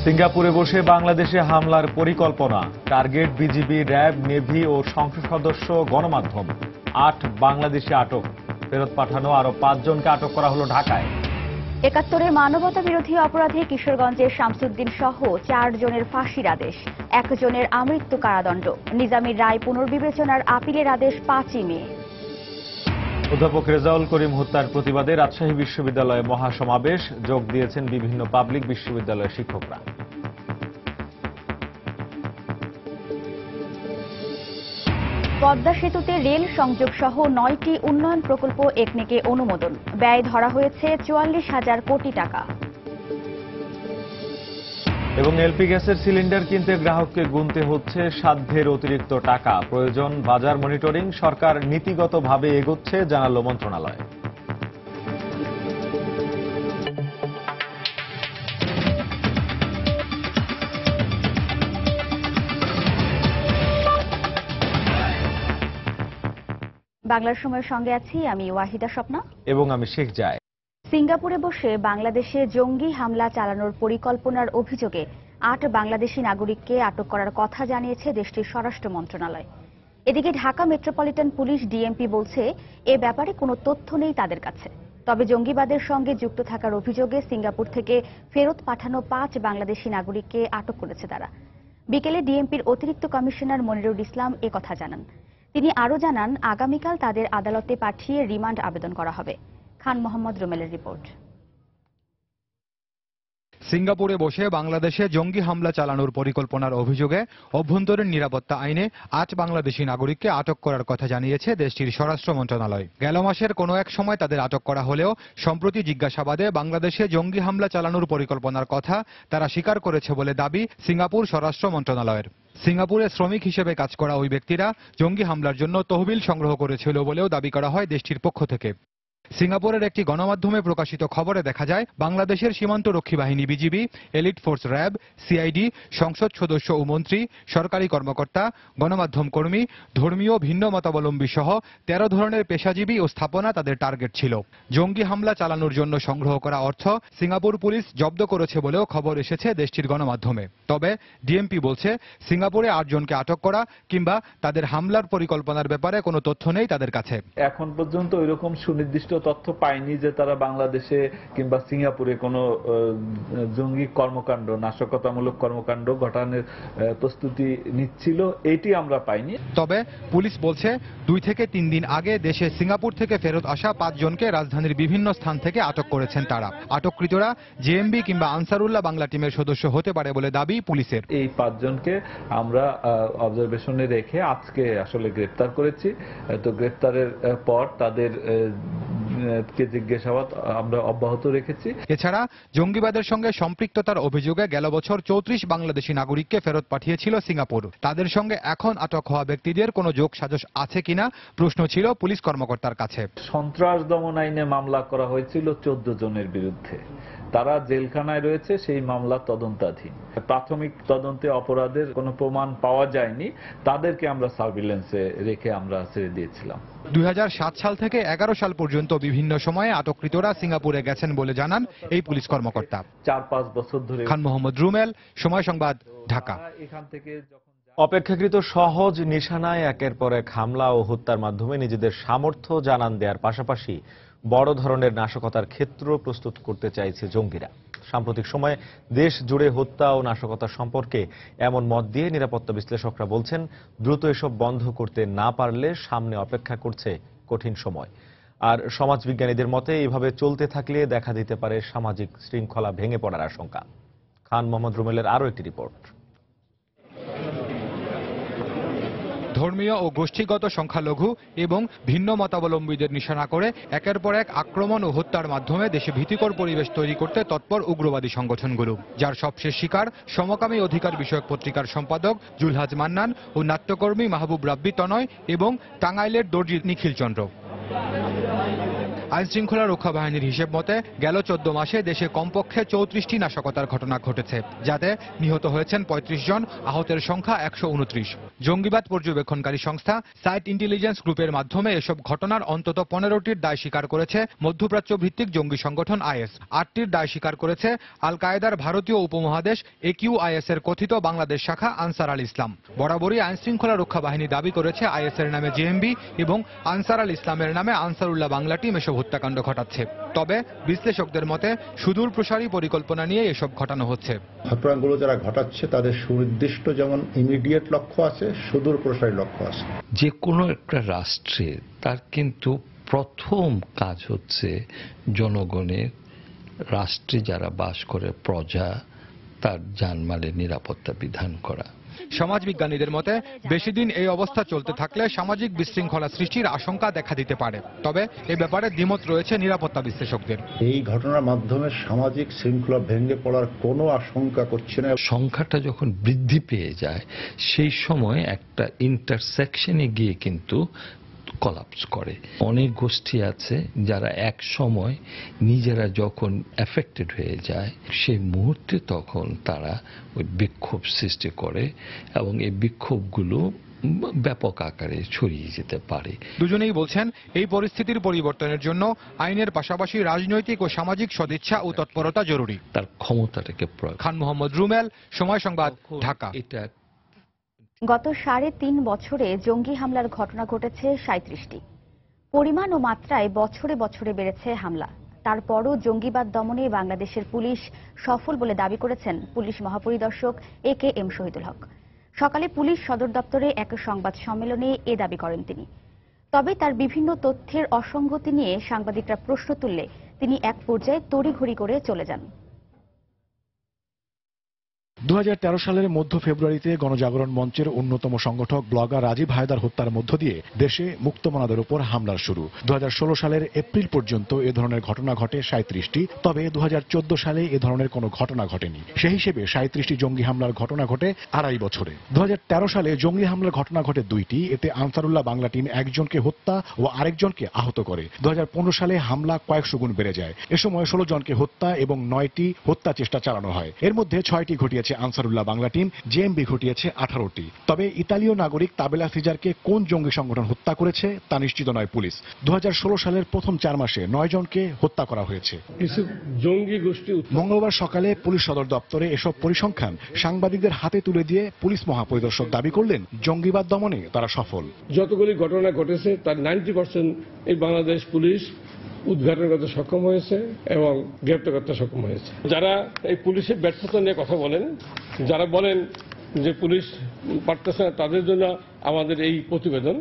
সিঙ্গাপুরে বসে বাংলাদেশে হামলার পরিকল্পনা, টার্গেট বিজিবি, র্যাব, নেভি ও সংসদ সদস্য, গণমাধ্যম। ৮ বাংলাদেশি আটক, ফেরত পাঠানো আরো ৫ জনকে আটক করা হলো ঢাকায়। ৭১ মানবতা বিরোধী অপরাধে কিশোরগঞ্জের শামসুদ্দিন সহ ৪ জনের ফাঁসির আদেশ, ১ জনের আমৃত্যু কারাদণ্ড। নিজামীর রায় পুনর্বিবেচনার আপিলের আদেশ ৫ই মে। অধ্যাপক রেজাউল করিম হত্যার প্রতিবাদে রাজশাহী বিশ্ববিদ্যালয়ে মহাসমাবেশ, যোগ দিয়েছেন বিভিন্ন পাবলিক বিশ্ববিদ্যালয়ের শিক্ষকরা। পদ্মা সেতুতে রেল সংযোগ সহ ৯টি উন্নয়ন প্রকল্প একনেকে অনুমোদন, ব্যয় ধরা হয়েছে ৪৪,০০০ কোটি টাকা। এবং এলপি গ্যাসের সিলিন্ডার কিনতে গ্রাহককে গুনতে হচ্ছে সাধ্যের অতিরিক্ত টাকা, প্রয়োজন বাজার মনিটরিং, সরকার নীতিগতভাবে এগোচ্ছে জানালো মন্ত্রণালয়। বাংলার সময়ের সঙ্গে আছি আমি ওয়াহিদা স্বপ্না এবং আমি শেখ জায়। সিঙ্গাপুরে বসে বাংলাদেশে জঙ্গি হামলা চালানোর পরিকল্পনার অভিযোগে ৮ বাংলাদেশি নাগরিককে আটক করার কথা জানিয়েছে দেশটির স্বরাষ্ট্র মন্ত্রণালয়। এদিকে ঢাকা মেট্রোপলিটন পুলিশ ডিএমপি বলছে এ ব্যাপারে কোনো তথ্য নেই তাদের কাছে। তবে জঙ্গিবাদের সঙ্গে যুক্ত থাকার অভিযোগে সিঙ্গাপুর থেকে ফেরত পাঠানো ৫ বাংলাদেশি নাগরিককে আটক করেছে তারা। বিকেলে ডিএমপির অতিরিক্ত কমিশনার মনিরুল ইসলাম কথা জানান। তিনি আরও জানান, আগামীকাল তাদের আদালতে পাঠিয়ে রিমান্ড আবেদন করা হবে। খান মোহাম্মদ রুমেলের রিপোর্ট। সিঙ্গাপুরে বসে বাংলাদেশে জঙ্গি হামলা চালানোর পরিকল্পনার অভিযোগে অভ্যন্তরীণ নিরাপত্তা আইনে ৮ বাংলাদেশি নাগরিককে আটক করার কথা জানিয়েছে দেশটির স্বরাষ্ট্র মন্ত্রণালয়। গেল মাসের কোনো এক সময় তাদের আটক করা হলেও সম্প্রতি জিজ্ঞাসাবাদে বাংলাদেশে জঙ্গি হামলা চালানোর পরিকল্পনার কথা তারা স্বীকার করেছে বলে দাবি সিঙ্গাপুর স্বরাষ্ট্র মন্ত্রণালয়ের। সিঙ্গাপুরে শ্রমিক হিসেবে কাজ করা ওই ব্যক্তিরা জঙ্গি হামলার জন্য তহবিল সংগ্রহ করেছিল বলেও দাবি করা হয় দেশটির পক্ষ থেকে। সিঙ্গাপুরের একটি গণমাধ্যমে প্রকাশিত খবরে দেখা যায়, বাংলাদেশের সীমান্ত রক্ষী বাহিনী BGB, elite force RAB, CID, সংসদ সদস্য ও মন্ত্রী, সরকারি কর্মকর্তা, গণমাধ্যম কর্মী, ধর্মীয় ভিন্ন মতাবলম্বী সহ ১৩ ধরনের পেশাজীবী ও স্থাপনা তাদের টার্গেট ছিল। জঙ্গি হামলা চালানোর জন্য সংগ্রহ করা অর্থ সিঙ্গাপুর পুলিশ জব্দ করেছে বলেও খবর এসেছে দেশটির গণমাধ্যমে। তবে ডিএমপি বলছে, সিঙ্গাপুরে ৮ জনকে আটক করা কিংবা তাদের হামলার পরিকল্পনার ব্যাপারে কোনো তথ্য নেই তাদের কাছে। এখন পর্যন্ত ওইরকম সুনির্দিষ্ট তথ্য পাইনি যে তারা বাংলাদেশে কিংবা সিঙ্গাপুরে কোনো জঙ্গি কর্মকাণ্ড, নাশকতামূলক কর্মকাণ্ড ঘটানোর প্রস্তুতি নিচ্ছিল, এটি আমরা পাইনি। তবে পুলিশ বলছে ২ থেকে ৩ দিন আগে দেশে সিঙ্গাপুর থেকে ফেরত আসা ৫ জনকে রাজধানীর বিভিন্ন স্থান থেকে আটক করেছেন তারা। আটককৃতরা জেএমবি কিংবা আনসারুল্লাহ বাংলা টিমের সদস্য হতে পারে বলে দাবি পুলিশের। এই ৫ জনকে আমরা অবজারভেশনে রেখে আজকে আসলে গ্রেপ্তার করেছি। তো গ্রেপ্তারের পর তাদের জিজ্ঞাসাবাদ আমরা অব্যাহত রেখেছি। এছাড়া জঙ্গিবাদের সঙ্গে সম্পৃক্ততার অভিযোগে গেল বছর ৩৪ বাংলাদেশি নাগরিককে ফেরত পাঠিয়েছিল সিঙ্গাপুর। তাদের সঙ্গে এখন আটক হওয়া ব্যক্তিদের কোনো যোগ সাজশ আছে কিনা প্রশ্ন ছিল পুলিশ কর্মকর্তার কাছে। সন্ত্রাস দমন আইনে মামলা করা হয়েছিল ১৪ জনের বিরুদ্ধে। তারা জেলখানায় রয়েছে, সেই মামলা তদন্তাধীন। প্রাথমিক তদন্তে অপরাধের কোনো প্রমাণ পাওয়া যায়নি, তাদেরকে আমরা সার্ভিলেন্সে রেখে আমরা ছেড়ে দিয়েছিলাম। ২০০৭ সাল থেকে ১১ সাল পর্যন্ত বিভিন্ন সময়ে আটককৃতরা সিঙ্গাপুরে গেছেন বলে জানান এই পুলিশ কর্মকর্তা। ৪-৫ বছর ধরে। খান মোহাম্মদ রুমেল, সময় সংবাদ, ঢাকা। এখান থেকে অপেক্ষাকৃত সহজ নিশানায় একের পর এক হামলা ও হত্যার মাধ্যমে নিজেদের সামর্থ্য জানান দেওয়ার পাশাপাশি বড় ধরনের নাশকতার ক্ষেত্র প্রস্তুত করতে চাইছে জঙ্গিরা। সাম্প্রতিক সময়ে দেশ জুড়ে হত্যা ও নাশকতা সম্পর্কে এমন মত দিয়ে নিরাপত্তা বিশ্লেষকরা বলছেন, দ্রুত এসব বন্ধ করতে না পারলে সামনে অপেক্ষা করছে কঠিন সময়। আর সমাজবিজ্ঞানীদের মতে এভাবে চলতে থাকলে দেখা দিতে পারে সামাজিক শৃঙ্খলা ভেঙে পড়ার আশঙ্কা। খান মোহাম্মদ রুমেলের আরও একটি রিপোর্ট। ধর্মীয় ও গোষ্ঠীগত সংখ্যালঘু এবং ভিন্ন মতাবলম্বীদের নিশানা করে একের পর এক আক্রমণ ও হত্যার মাধ্যমে দেশে ভীতিকর পরিবেশ তৈরি করতে তৎপর উগ্রবাদী সংগঠনগুলো, যার সবশেষ শিকার সমকামী অধিকার বিষয়ক পত্রিকার সম্পাদক জুলহাজ মান্নান ও নাট্যকর্মী মাহবুব রাব্বি তনয় এবং টাঙ্গাইলের দর্জি নিখিল চন্দ্র। আইনশৃঙ্খলা রক্ষা বাহিনীর হিসেব মতে গেল 14 মাসে দেশে কমপক্ষে 34টি নাশকতার ঘটনা ঘটেছে, যাতে নিহত হয়েছেন 35 জন, আহতের সংখ্যা 129। জঙ্গিবাদ পর্যবেক্ষণকারী সংস্থা সাইট ইন্টেলিজেন্স গ্রুপের মাধ্যমে এসব ঘটনার অন্তত 15টির দায় স্বীকার করেছে মধ্যপ্রাচ্য ভিত্তিক জঙ্গি সংগঠন আইএস। 8টির দায় স্বীকার করেছে আল কায়েদার ভারতীয় উপমহাদেশ AQIS এর কথিত বাংলাদেশ শাখা আনসার আল ইসলাম। বরাবরই আইনশৃঙ্খলা রক্ষা বাহিনী দাবি করেছে আইএস এর নামে জেএমবি এবং আনসার আল ইসলামের নামে আনসারুল্লাহ বাংলা টিম এসব হত্যাকাণ্ড ঘটাচ্ছে। তবে বিশ্লেষকদের মতে সুদূর প্রসারী পরিকল্পনা নিয়ে এসব ঘটানো হচ্ছে। ঘটনাগুলো যারা ঘটাচ্ছে তাদের সুনির্দিষ্ট যেমন ইমিডিয়েট লক্ষ্য আছে, সুদূর প্রসারী লক্ষ্য আছে। যে কোনো একটা রাষ্ট্রে তার কিন্তু প্রথম কাজ হচ্ছে জনগণের, রাষ্ট্রে যারা বাস করে প্রজা, তার জানমালের নিরাপত্তা বিধান করা। সমাজবিজ্ঞানীদের মতে বেশি দিন এই অবস্থা চলতে থাকলে সামাজিক বিশৃঙ্খলা সৃষ্টির আশঙ্কা দেখা দিতে পারে। তবে এ ব্যাপারে দ্বিমত রয়েছে নিরাপত্তা বিশ্লেষকদের। এই ঘটনার মাধ্যমে সামাজিক শৃঙ্খলা ভেঙে পড়ার কোনো আশঙ্কা করছে না। সংখ্যাটা যখন বৃদ্ধি পেয়ে যায় সেই সময় একটা ইন্টারসেকশনে গিয়ে কিন্তু কলাপস করে। অনেক গোষ্ঠী আছে যারা এক সময় নিজেরা যখন এফেক্টেড হয়ে যায় সেই মুহূর্তে তখন তারা ওই বিক্ষোভ সৃষ্টি করে এবং এই বিক্ষোভগুলো ব্যাপক আকারে ছড়িয়ে যেতে পারে। দুজনেই বলছেন এই পরিস্থিতির পরিবর্তনের জন্য আইনের পাশাপাশি রাজনৈতিক ও সামাজিক সদিচ্ছা ও তৎপরতা জরুরি। তার ক্ষমতাটাকে প্রয়োগ। খান মোহাম্মদ রুমেল, সময় সংবাদ, ঢাকা। এটা গত 3.5 বছরে জঙ্গি হামলার ঘটনা ঘটেছে 37টি। পরিমাণ ও মাত্রায় বছরে বছরে বেড়েছে হামলা। তারপরও জঙ্গিবাদ দমনে বাংলাদেশের পুলিশ সফল বলে দাবি করেছেন পুলিশ মহাপরিদর্শক AKM শহীদুল হক। সকালে পুলিশ সদর দপ্তরে এক সংবাদ সম্মেলনে এ দাবি করেন তিনি। তবে তার বিভিন্ন তথ্যের অসঙ্গতি নিয়ে সাংবাদিকরা প্রশ্ন তুললে তিনি এক পর্যায়ে তড়িঘড়ি করে চলে যান। 2013 সালের মধ্য ফেব্রুয়ারিতে গণজাগরণ মঞ্চের অন্যতম সংগঠক ব্লগার রাজীব হায়দার হত্যার মধ্য দিয়ে দেশে মুক্তমনাদের উপর হামলার শুরু। 2016 সালের এপ্রিল পর্যন্ত এ ধরনের ঘটনা ঘটে 37টি। তবে 2014 সালে এ ধরনের কোনো ঘটনা ঘটেনি। সেই হিসেবে 37টি জঙ্গি হামলার ঘটনা ঘটে 2.5 বছরে। 2013 সালে জঙ্গি হামলার ঘটনা ঘটে 2টি। এতে আনসারুল্লাহ বাংলা টিম একজনকে হত্যা ও আরেকজনকে আহত করে। 2015 সালে হামলা কয়েকশো গুণ বেড়ে যায়। এ সময় 16 জনকে হত্যা এবং 9টি হত্যা চেষ্টা চালানো হয়। এর মধ্যে 6টি ঘটিয়েছে আনসারুল্লাহ বাংলা টিম, জেএমবি ঘটিয়েছে 18টি। তবে ইতালীয় নাগরিক তাবেলা সিজারকে কোন জঙ্গি সংগঠন হত্যা করেছে তা নিশ্চিত নয় পুলিশ। 2016 সালের প্রথম 4 মাসে 9 জনকে হত্যা করা হয়েছে। জঙ্গি গোষ্ঠী মঙ্গলবার সকালে পুলিশ সদর দপ্তরে এসব পরিসংখ্যান সাংবাদিকদের হাতে তুলে দিয়ে পুলিশ মহাপরিদর্শক দাবি করলেন জঙ্গিবাদ দমনে তারা সফল। যতগুলি ঘটনা ঘটেছে তার 90% এই বাংলাদেশ পুলিশ উদ্ঘাটন করতে সক্ষম হয়েছে এবং গ্রেপ্তার করতে সক্ষম হয়েছে। যারা এই পুলিশের ব্যর্থতা নিয়ে কথা বলেন, যারা বলেন যে পুলিশ পারতেছে না, তাদের জন্য আমাদের এই প্রতিবেদন।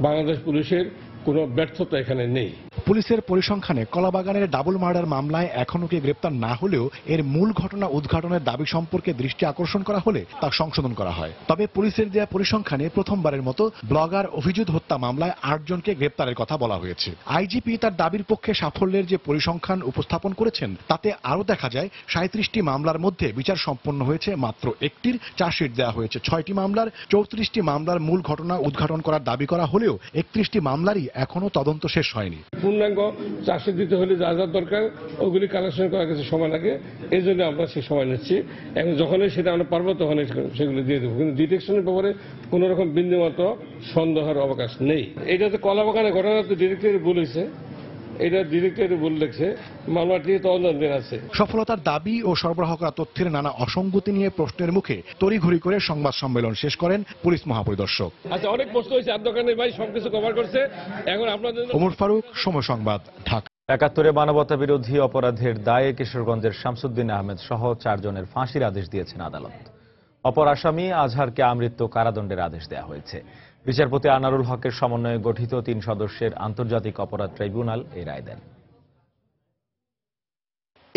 বাংলাদেশ পুলিশের কোনো ব্যর্থতা এখানে নেই। পুলিশের পরিসংখ্যানে কলাবাগানের ডাবল মার্ডার মামলায় এখনো কেউ গ্রেপ্তার না হলেও এর মূল ঘটনা উদ্ঘাটনের দাবি সম্পর্কে দৃষ্টি আকর্ষণ করা হলে তা সংশোধন করা হয়। তবে পুলিশের দেয়া পরিসংখ্যানে প্রথমবারের মতো ব্লগার অভিজিৎ হত্যা মামলায় 8 জনকে গ্রেপ্তারের কথা বলা হয়েছে। আইজিপি তার দাবির পক্ষে সাফল্যের যে পরিসংখ্যান উপস্থাপন করেছেন তাতে আরও দেখা যায় 37টি মামলার মধ্যে বিচার সম্পন্ন হয়েছে মাত্র 1টির, চার্জশিট দেওয়া হয়েছে 6টি মামলার। 34টি মামলার মূল ঘটনা উদ্ঘাটন করার দাবি করা হলেও 31টি মামলারই এখনো তদন্ত শেষ হয়নি। পূর্ণাঙ্গ চার্জশিট দিতে হলে যা যা দরকার ওগুলি কালেকশন করার কিছু সময় লাগে, এই জন্য আমরা সেই সময় নিচ্ছি। এবং যখনই সেটা আমরা পারবো তখনই সেগুলো দিয়ে দেবো। কিন্তু ডিটেকশনের ব্যাপারে কোন রকম বিন্দুমাত্র সন্দেহের অবকাশ নেই। এটা তো কলাবাগানের ঘটনা, তো ডিরেক্টরি বলেছে, এটা ডিরেক্টরি বলে লেগছে, মামলাটি তদন্তাধীন আছে। সফলতার দাবি ও সরবরাহ করা তথ্যের নানা অসঙ্গতি নিয়ে প্রশ্নের মুখে তড়িঘড়ি করে সংবাদ সম্মেলন শেষ করেন পুলিশ মহাপরিদর্শক। আচ্ছা, অনেক প্রশ্ন হয়েছে, আর দোকানে ভাই সবকিছু কভার করছে। এখন আপনাদের ওমর ফারুক, সময় সংবাদ, ঢাকা। 71-এ মানবতা বিরোধী অপরাধের দায়ে কিশোরগঞ্জের শামসুদ্দিন আহমেদ সহ 4 জনের ফাঁসির আদেশ দিয়েছেন আদালত। অপর আসামি আজহারকে আমৃত্যু কারাদণ্ডের আদেশ দেওয়া হয়েছে। বিচারপতি আনারুল হকের সমন্বয়ে গঠিত 3 সদস্যের আন্তর্জাতিক অপরাধ ট্রাইব্যুনাল এই রায় দেন।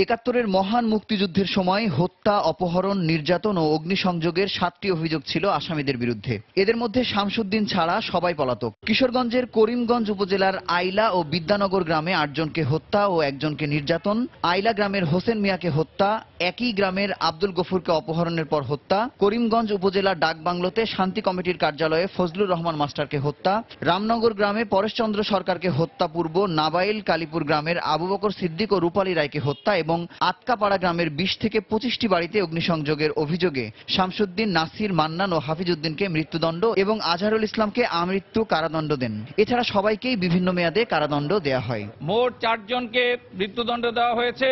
একাত্তরের মহান মুক্তিযুদ্ধের সময় হত্যা, অপহরণ, নির্যাতন ও অগ্নিসংযোগের 7টি অভিযোগ ছিল আসামিদের বিরুদ্ধে। এদের মধ্যে শামসুদ্দিন ছাড়া সবাই পলাতক। কিশোরগঞ্জের করিমগঞ্জ উপজেলার আইলা ও বিদ্যানগর গ্রামে 8 জনকে হত্যা ও 1 জনকে নির্যাতন, আইলা গ্রামের হোসেন মিয়াকে হত্যা, একই গ্রামের আব্দুল গফুরকে অপহরণের পর হত্যা, করিমগঞ্জ উপজেলার ডাকবাংলোতে শান্তি কমিটির কার্যালয়ে ফজলুর রহমান মাস্টারকে হত্যা, রামনগর গ্রামে পরেশচন্দ্র সরকারকে হত্যাপূর্ব নাবাইল কালীপুর গ্রামের আবু বকর সিদ্দিক ও রূপালী রায়কে হত্যা এবং আতকাপাড়া গ্রামের 20 থেকে 25টি বাড়িতে অগ্নিসংযোগের অভিযোগে শামসুদ্দিন, নাসির, মান্নান ও হাফিজউদ্দিনকে মৃত্যুদণ্ড এবং আজহারুল ইসলামকে আমৃত্যু কারাদণ্ড দেন। এছাড়া সবাইকেই বিভিন্ন মেয়াদে কারাদণ্ড দেয়া হয়। মোট 4 জনকে মৃত্যুদণ্ড দেওয়া হয়েছে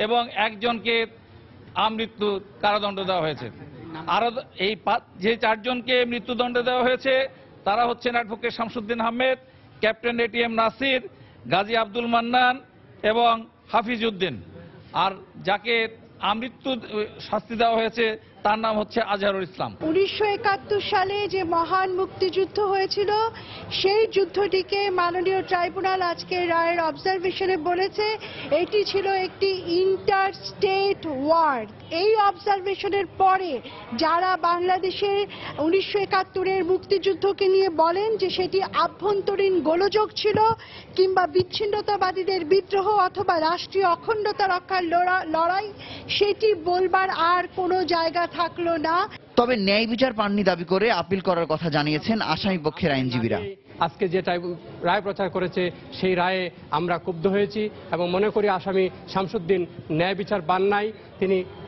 এবং 1 জনকে আমৃত্যু কারাদণ্ড দেওয়া হয়েছে। আর এই যে 4 জনকে মৃত্যুদণ্ড দেওয়া হয়েছে তারা হচ্ছেন advocate Shamsuddin Ahmed, captain ATM Nasir, Gazi Abdul Mannan এবং হাফিজউদ্দিন। আর যাকে আমৃত্যু শাস্তি দেওয়া হয়েছে তার নাম হচ্ছে আজহারুল ইসলাম। 1971 সালে যে মহান মুক্তিযুদ্ধ হয়েছিল সেই যুদ্ধটিকে মাননীয় ট্রাইব্যুনাল আজকে রায়ের অবজারভেশনে বলেছে এটি ছিল একটি ইন্টার স্টেট ওয়ার। এই অবজারভেশনের পরে যারা বাংলাদেশের 1971-এর মুক্তিযুদ্ধকে নিয়ে বলেন যে সেটি আভ্যন্তরীণ গোলযোগ ছিল কিংবা বিচ্ছিন্নতাবাদীদের বিদ্রোহ অথবা রাষ্ট্রীয় অখণ্ডতা রক্ষার লড়াই, সেটি বলবার আর কোনো জায়গা থাকলো না। তবে ন্যায় বিচার পাননি দাবি করে আপিল করার কথা জানিয়েছেন আসামি পক্ষের আইনজীবীরা। আজকে যে রায় প্রচার করেছে সেই রায়ে আমরা ক্ষুব্ধ হয়েছি এবং মনে করি আসামি শামসুদ্দিন ন্যায় বিচার পান নাই।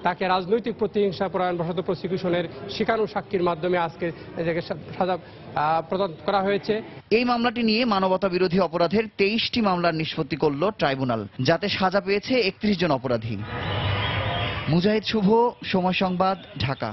তাকে রাজনৈতিক প্রতিহিংসা পরায়ণবশত প্রসিকিউশনের শিকারু সাক্ষীর মাধ্যমে আজকে সাজা প্রদান করা হয়েছে। এই মামলাটি নিয়ে মানবতা বিরোধী অপরাধের 23টি মামলার নিষ্পত্তি করল ট্রাইব্যুনাল, যাতে সাজা পেয়েছে 31 জন অপরাধী। মুজাহিদ শুভ, সময় সংবাদ, ঢাকা।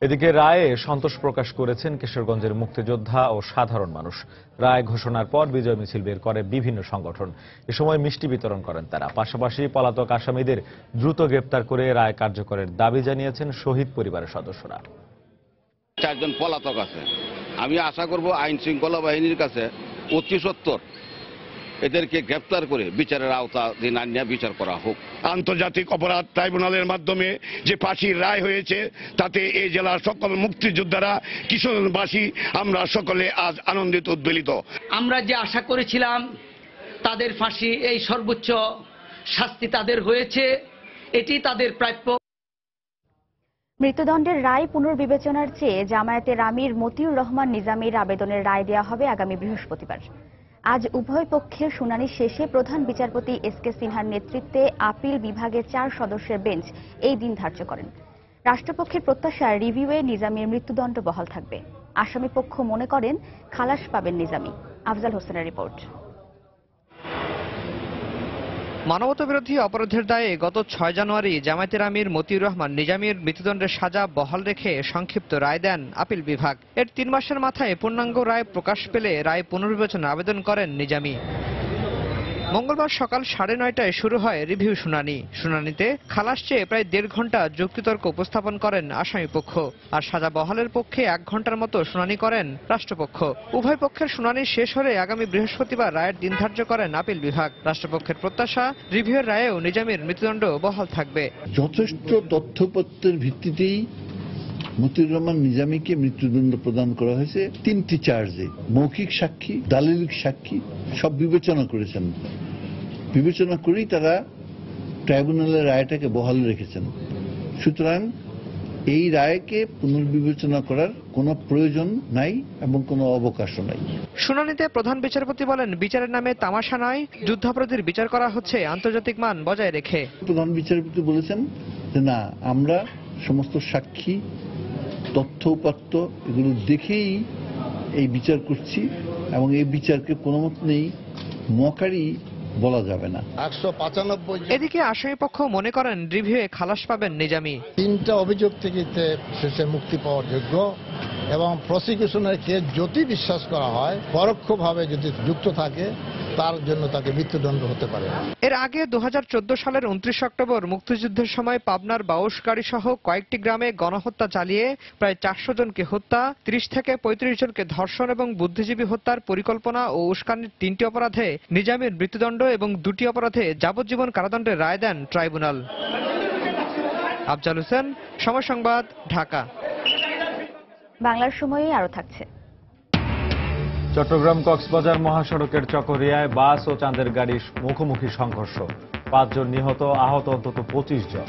এদিকে রায়ে সন্তোষ প্রকাশ করেছেন কিশোরগঞ্জের মুক্তিযোদ্ধা ও সাধারণ মানুষ। রায় ঘোষণার পর বিজয় মিছিল বের করে বিভিন্ন সংগঠন। এ সময় মিষ্টি বিতরণ করেন তারা। পাশাপাশি পলাতক আসামিদের দ্রুত গ্রেপ্তার করে রায় কার্যকরের দাবি জানিয়েছেন শহীদ পরিবারের সদস্যরা। 4 জন পলাতক আছে। আমি আশা করব আইন শৃঙ্খলা বাহিনীর কাছে অতি সত্বর এদেরকে গ্রেপ্তার করে বিচারের আওতাধীন আনিয়ে বিচার করা হোক। আন্তর্জাতিক অপরাধ ট্রাইব্যুনালের মাধ্যমে যে ফাঁসির রায় হয়েছে তাতে এই জেলার সকল মুক্তিযোদ্ধারা, কিশোরগঞ্জবাসী আমরা সকলে আজ আনন্দিত, উদ্বেলিত। আমরা যে আশা করেছিলাম তাদের ফাঁসি, এই সর্বোচ্চ শাস্তি তাদের হয়েছে, এটি তাদের প্রাপ্য। মৃত্যুদণ্ডের রায় পুনর্বিবেচনার চেয়ে জামায়াতের আমির মতিউর রহমান নিজামীর আবেদনের রায় দেওয়া হবে আগামী বৃহস্পতিবার। আজ উভয় পক্ষের শুনানি শেষে প্রধান বিচারপতি এস.কে. সিনহার নেতৃত্বে আপিল বিভাগের 4 সদস্যের বেঞ্চ এই দিন ধার্য করেন। রাষ্ট্রপক্ষের প্রত্যাশা রিভিউয়ে নিজামীর মৃত্যুদণ্ড বহাল থাকবে। আসামি পক্ষ মনে করেন খালাস পাবেন নিজামী। আফজাল হোসেনের রিপোর্ট। মানবতাবিরোধী অপরাধের দায়ে গত 6 জানুয়ারি জামায়াতের আমির মতিউর রহমান নিজামীর মৃত্যুদণ্ডের সাজা বহাল রেখে সংক্ষিপ্ত রায় দেন আপিল বিভাগ। এর 3 মাসের মাথায় পূর্ণাঙ্গ রায় প্রকাশ পেলে রায় পুনর্বিবেচনা আবেদন করেন নিজামী। মঙ্গলবার সকাল 9:30টায় শুরু হয় রিভিউ শুনানি। শুনানিতে খালাস চেয়ে প্রায় 1.5 ঘন্টা যুক্তিতর্ক উপস্থাপন করেন আসামিপক্ষ, আর সাজা বহালের পক্ষে 1 ঘন্টার মতো শুনানি করেন রাষ্ট্রপক্ষ। উভয় পক্ষের শুনানি শেষ হলে আগামী বৃহস্পতিবার রায়ের দিন ধার্য করেন আপিল বিভাগ। রাষ্ট্রপক্ষের প্রত্যাশা রিভিউয়ের রায়েও নিজামীর মৃত্যুদণ্ড বহাল থাকবে। যথেষ্ট তথ্যপত্রের ভিত্তিতেই মতিউর রহমান নিজামীকে মৃত্যুদণ্ড প্রদান করা হয়েছে 3টি চার্জে। মৌখিক সাক্ষী, দালিলিক সাক্ষী সব বিবেচনা করেছেন। বিবেচনা করেই তারা ট্রাইব্যুনালের রায়টাকে বহাল রেখেছেন। সুতরাং এই রায়কে পুনর্বিবেচনা করার কোনো প্রয়োজন নাই এবং কোনো অবকাশও নাই। শুনানিতে প্রধান বিচারপতি বলেন, বিচারের নামে তামাশা নয়, যুদ্ধাপরাধীর বিচার করা হচ্ছে আন্তর্জাতিক মান বজায় রেখে। প্রধান বিচারপতি বলেছেন যে না, আমরা সমস্ত সাক্ষী, তথ্য উপাত্ত এগুলো দেখেই এই বিচার করছি এবং এই বিচারকে কোনো মত নেই মকারি বলা যাবে না। 195। এদিকে আসামিপক্ষ মনে করেন রিভিউয়ে খালাস পাবেন নিজামী। 3টা অভিযোগ থেকে শেষে মুক্তি পাওয়ার যোগ্য এবং প্রসিকিউশনের কেস যদি বিশ্বাস করা হয় পরোক্ষভাবে যদি যুক্ত থাকে তার জন্য তাকে মৃত্যুদণ্ড হতে পারে। এর আগে 2014 সালের 29 অক্টোবর মুক্তিযুদ্ধের সময় পাবনার বাউশকারী সহ কয়েকটি গ্রামে গণহত্যা চালিয়ে প্রায় 400 জনকে হত্যা, 30 থেকে 35 জনকে ধর্ষণ এবং বুদ্ধিজীবী হত্যার পরিকল্পনা ও উস্কানির 3টি অপরাধে নিজামীর মৃত্যুদণ্ড এবং 2টি অপরাধে যাবজ্জীবন কারাদণ্ডের রায় দেন ট্রাইব্যুনাল। আফজাল হোসেন, সময় সংবাদ, ঢাকা। বাংলার সময়ে আরো থাকছে। চট্টগ্রাম কক্সবাজার মহাসড়কের চকরিয়ায় বাস ও চাঁদের গাড়ির মুখোমুখি সংঘর্ষ, 5 জন নিহত, আহত অন্তত 25 জন।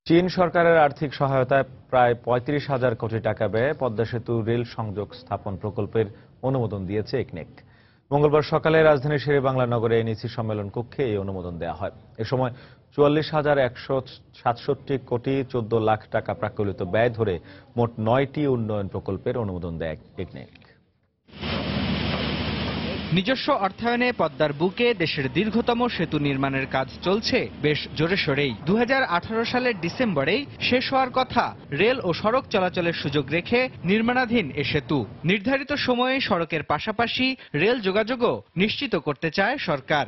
চীন সরকারের আর্থিক সহায়তায় প্রায় 35,000 কোটি টাকা ব্যয়ে পদ্মা সেতু রেল সংযোগ স্থাপন প্রকল্পের অনুমোদন দিয়েছে একনেক। মঙ্গলবার সকালে রাজধানীর শেরেবাংলা নগরে এনইসি সম্মেলন কক্ষে এই অনুমোদন দেওয়া হয়। এ সময় 44,167 কোটি 14 লাখ টাকা প্রাক্কলিত ব্যয় ধরে মোট 9টি উন্নয়ন প্রকল্পের অনুমোদন দেয় একনেক। নিজস্ব অর্থায়নে পদ্মার বুকে দেশের দীর্ঘতম সেতু নির্মাণের কাজ চলছে বেশ জোরে সোরেই। 2018 সালের ডিসেম্বরেই শেষ হওয়ার কথা রেল ও সড়ক চলাচলের সুযোগ রেখে নির্মাণাধীন এ সেতু। নির্ধারিত সময়ে সড়কের পাশাপাশি রেল যোগাযোগও নিশ্চিত করতে চায় সরকার।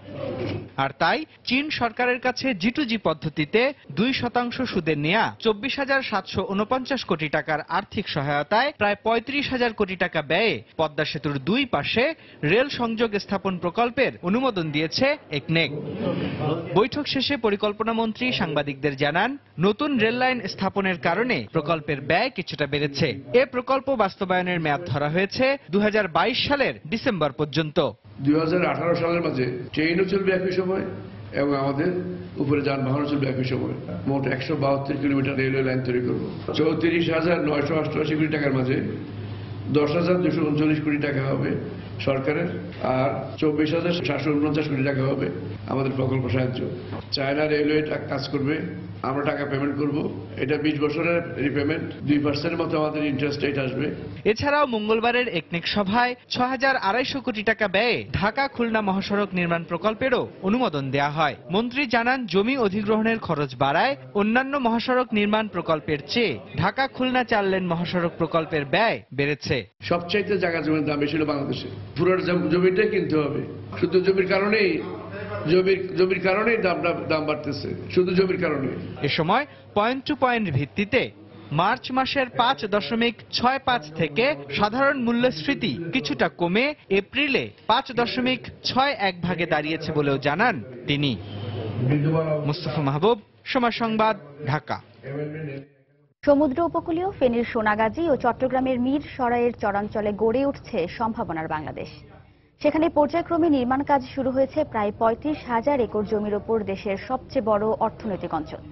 আর তাই চীন সরকারের কাছে G2G পদ্ধতিতে 2% সুদে নেয়া 24,749 কোটি টাকার আর্থিক সহায়তায় প্রায় 35,000 কোটি টাকা ব্যয়ে পদ্মা সেতুর 2 পাশে রেল সংযোগ স্থাপন প্রকল্পের অনুমোদন দিয়েছে একনেক। বৈঠক শেষে পরিকল্পনা মন্ত্রী সাংবাদিকদের জানান, নতুন রেল লাইন স্থাপনের কারণে প্রকল্পের ব্যয় কিছুটা বেড়েছে। এ প্রকল্প বাস্তবায়নের মেয়াদ ধরা হয়েছে 2022 সালের ডিসেম্বর পর্যন্ত। 2018 সালের মাঝে ট্রেনও চলবে একই সময় এবং আমাদের উপরে যানবাহনও চলবে একই সময়। মোট 172 কিলোমিটার রেলওয়ে লাইন তৈরি করব। 34,988 কোটি টাকার মাঝে 10,239 কোটি টাকা হবে সরকারের, আর 24,749 কোটি টাকা হবে আমাদের প্রকল্প সাহায্য। চায়না রেলওয়ে কাজ করবে, আমরা টাকা পেমেন্ট করব। এটা 20 বছরের রিপেমেন্ট, 2% মতো আমাদের ইন্টারেস্ট রেট আসবে। এছাড়াও মঙ্গলবারের একনেক সভায় 6,250 কোটি টাকা ব্যয়ে ঢাকা খুলনা মহাসড়ক নির্মাণ প্রকল্পেরও অনুমোদন দেওয়া হয়। মন্ত্রী জানান, জমি অধিগ্রহণের খরচ বাড়ায় অন্যান্য মহাসড়ক নির্মাণ প্রকল্পের চেয়ে ঢাকা খুলনা 4 লেন মহাসড়ক প্রকল্পের ব্যয় বেড়েছে। সবচাইতে জায়গা জমির দাম বেশি হলো বাংলাদেশে। পুরো জমিটাই কিনতে হবে। শুধু জমির কারণেই দাম বাড়তেছে, শুধু জমির কারণে। এ সময় পয়েন্ট টু পয়েন্ট ভিত্তিতে মার্চ মাসের 5.65 থেকে সাধারণ মূল্যস্ফীতি কিছুটা কমে এপ্রিলে 5.61 ভাগে দাঁড়িয়েছে বলেও জানান তিনি। মুস্তাফা মাহবুব, সময় সংবাদ, ঢাকা। সমুদ্র উপকূলীয় ফেনীর সোনাগাজী ও চট্টগ্রামের মিরসরাইয়ের চরাঞ্চলে গড়ে উঠছে সম্ভাবনার বাংলাদেশ। সেখানে পর্যায়ক্রমে নির্মাণ কাজ শুরু হয়েছে প্রায় 35,000 একর জমির ওপর দেশের সবচেয়ে বড় অর্থনৈতিক অঞ্চল।